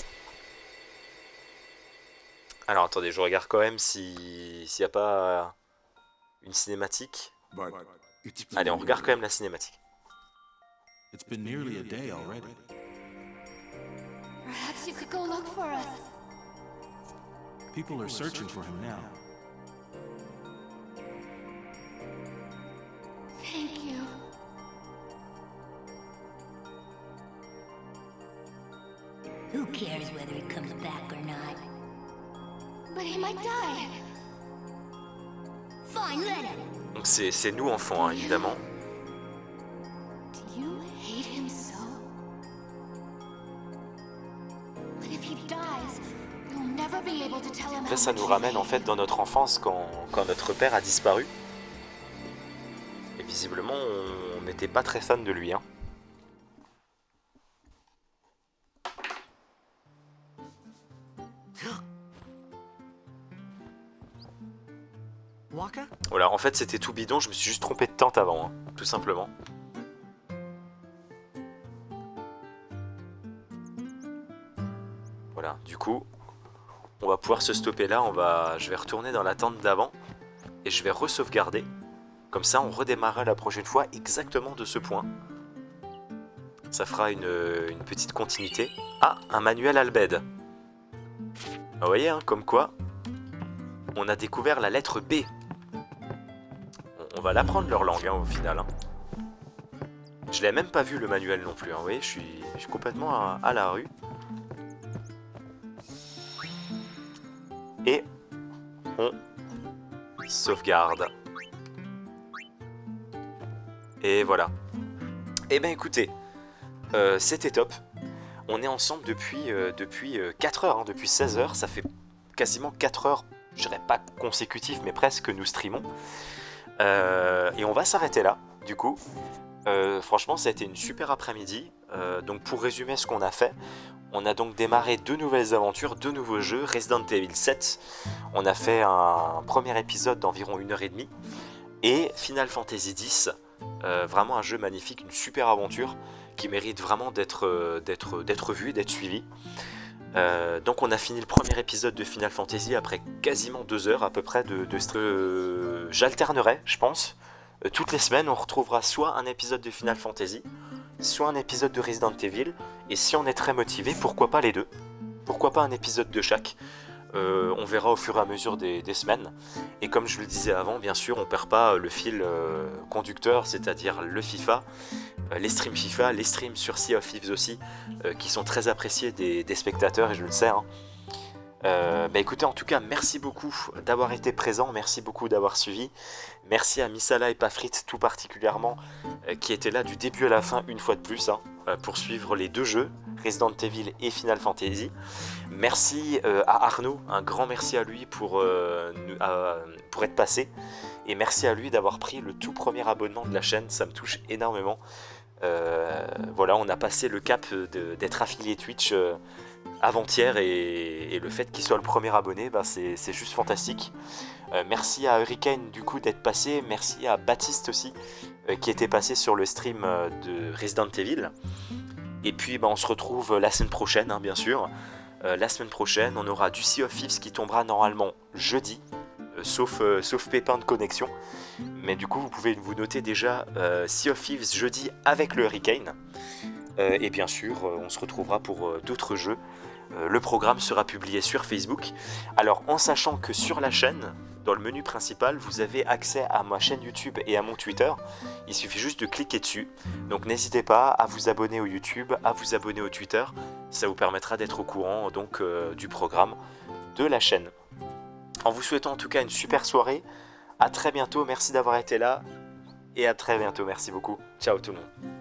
Alors attendez, je regarde quand même s'il n'y a pas une cinématique. Allez, on regarde quand même la cinématique. It's been nearly a day already. Perhaps you could go look for us. People are searching for him now. Thank you. Who cares whether he comes back or not? But he might die. Fine, let him. Donc c'est nous enfants, hein, évidemment. Do you hate him so? But if he dies, you'll never be able to tell him Là, how ça much nous you ramène en hate fait him. dans notre enfance quand notre père a disparu. Et visiblement, on n'était pas très fan de lui, hein. Waka? Voilà, en fait c'était tout bidon, je me suis juste trompé de tente avant, hein, tout simplement. Voilà, du coup, on va pouvoir se stopper là, je vais retourner dans la tente d'avant et je vais re-sauvegarder. Comme ça, on redémarrera la prochaine fois exactement de ce point. Ça fera une petite continuité. Ah, un manuel Albed. Vous voyez, hein, comme quoi, on a découvert la lettre B. On va l'apprendre leur langue, hein, au final, hein. Je l'ai même pas vu le manuel non plus, hein. Vous voyez, je suis complètement à la rue. Et on sauvegarde. Et voilà. Et ben écoutez, c'était top. On est ensemble depuis 4 heures, hein, depuis 16 heures. Ça fait quasiment 4 heures, je dirais pas consécutives, mais presque que nous streamons. Et on va s'arrêter là, du coup. Franchement, ça a été une super après-midi. Donc pour résumer ce qu'on a fait, on a donc démarré 2 nouvelles aventures, 2 nouveaux jeux, Resident Evil 7. On a fait un premier épisode d'environ 1h30. Et Final Fantasy X, vraiment un jeu magnifique, une super aventure qui mérite vraiment d'être vue et d'être suivie. Donc on a fini le premier épisode de Final Fantasy après quasiment 2 heures à peu près de stream. J'alternerai, je pense. Toutes les semaines, on retrouvera soit un épisode de Final Fantasy, soit un épisode de Resident Evil, et si on est très motivé, pourquoi pas les deux? Pourquoi pas un épisode de chaque? On verra au fur et à mesure des semaines. Et comme je le disais avant, bien sûr, on perd pas le fil conducteur, c'est-à-dire le FIFA, les streams FIFA, les streams sur Sea of Thieves aussi, qui sont très appréciés des spectateurs, et je le sais. Écoutez, en tout cas, merci beaucoup d'avoir été présent, merci beaucoup d'avoir suivi. Merci à Misala et Pafrit tout particulièrement, qui étaient là du début à la fin une fois de plus, pour suivre les 2 jeux, Resident Evil et Final Fantasy. Merci à Arnaud, un grand merci à lui pour être passé. Et merci à lui d'avoir pris le tout premier abonnement de la chaîne, ça me touche énormément. Voilà, on a passé le cap d'être affilié Twitch avant-hier, et le fait qu'il soit le premier abonné, c'est juste fantastique. Merci à Hurricane du coup d'être passé, merci à Baptiste aussi qui était passé sur le stream de Resident Evil. Et puis on se retrouve la semaine prochaine, bien sûr. La semaine prochaine, on aura du Sea of Thieves qui tombera normalement jeudi, sauf pépin de connexion. Mais du coup, vous pouvez vous noter déjà Sea of Thieves jeudi avec le Hurricane. Et bien sûr, on se retrouvera pour d'autres jeux. Le programme sera publié sur Facebook. Alors, en sachant que sur la chaîne, dans le menu principal, vous avez accès à ma chaîne YouTube et à mon Twitter. Il suffit juste de cliquer dessus. Donc n'hésitez pas à vous abonner au YouTube, à vous abonner au Twitter. Ça vous permettra d'être au courant donc du programme de la chaîne. En vous souhaitant en tout cas une super soirée. À très bientôt, merci d'avoir été là. Et à très bientôt, merci beaucoup. Ciao tout le monde.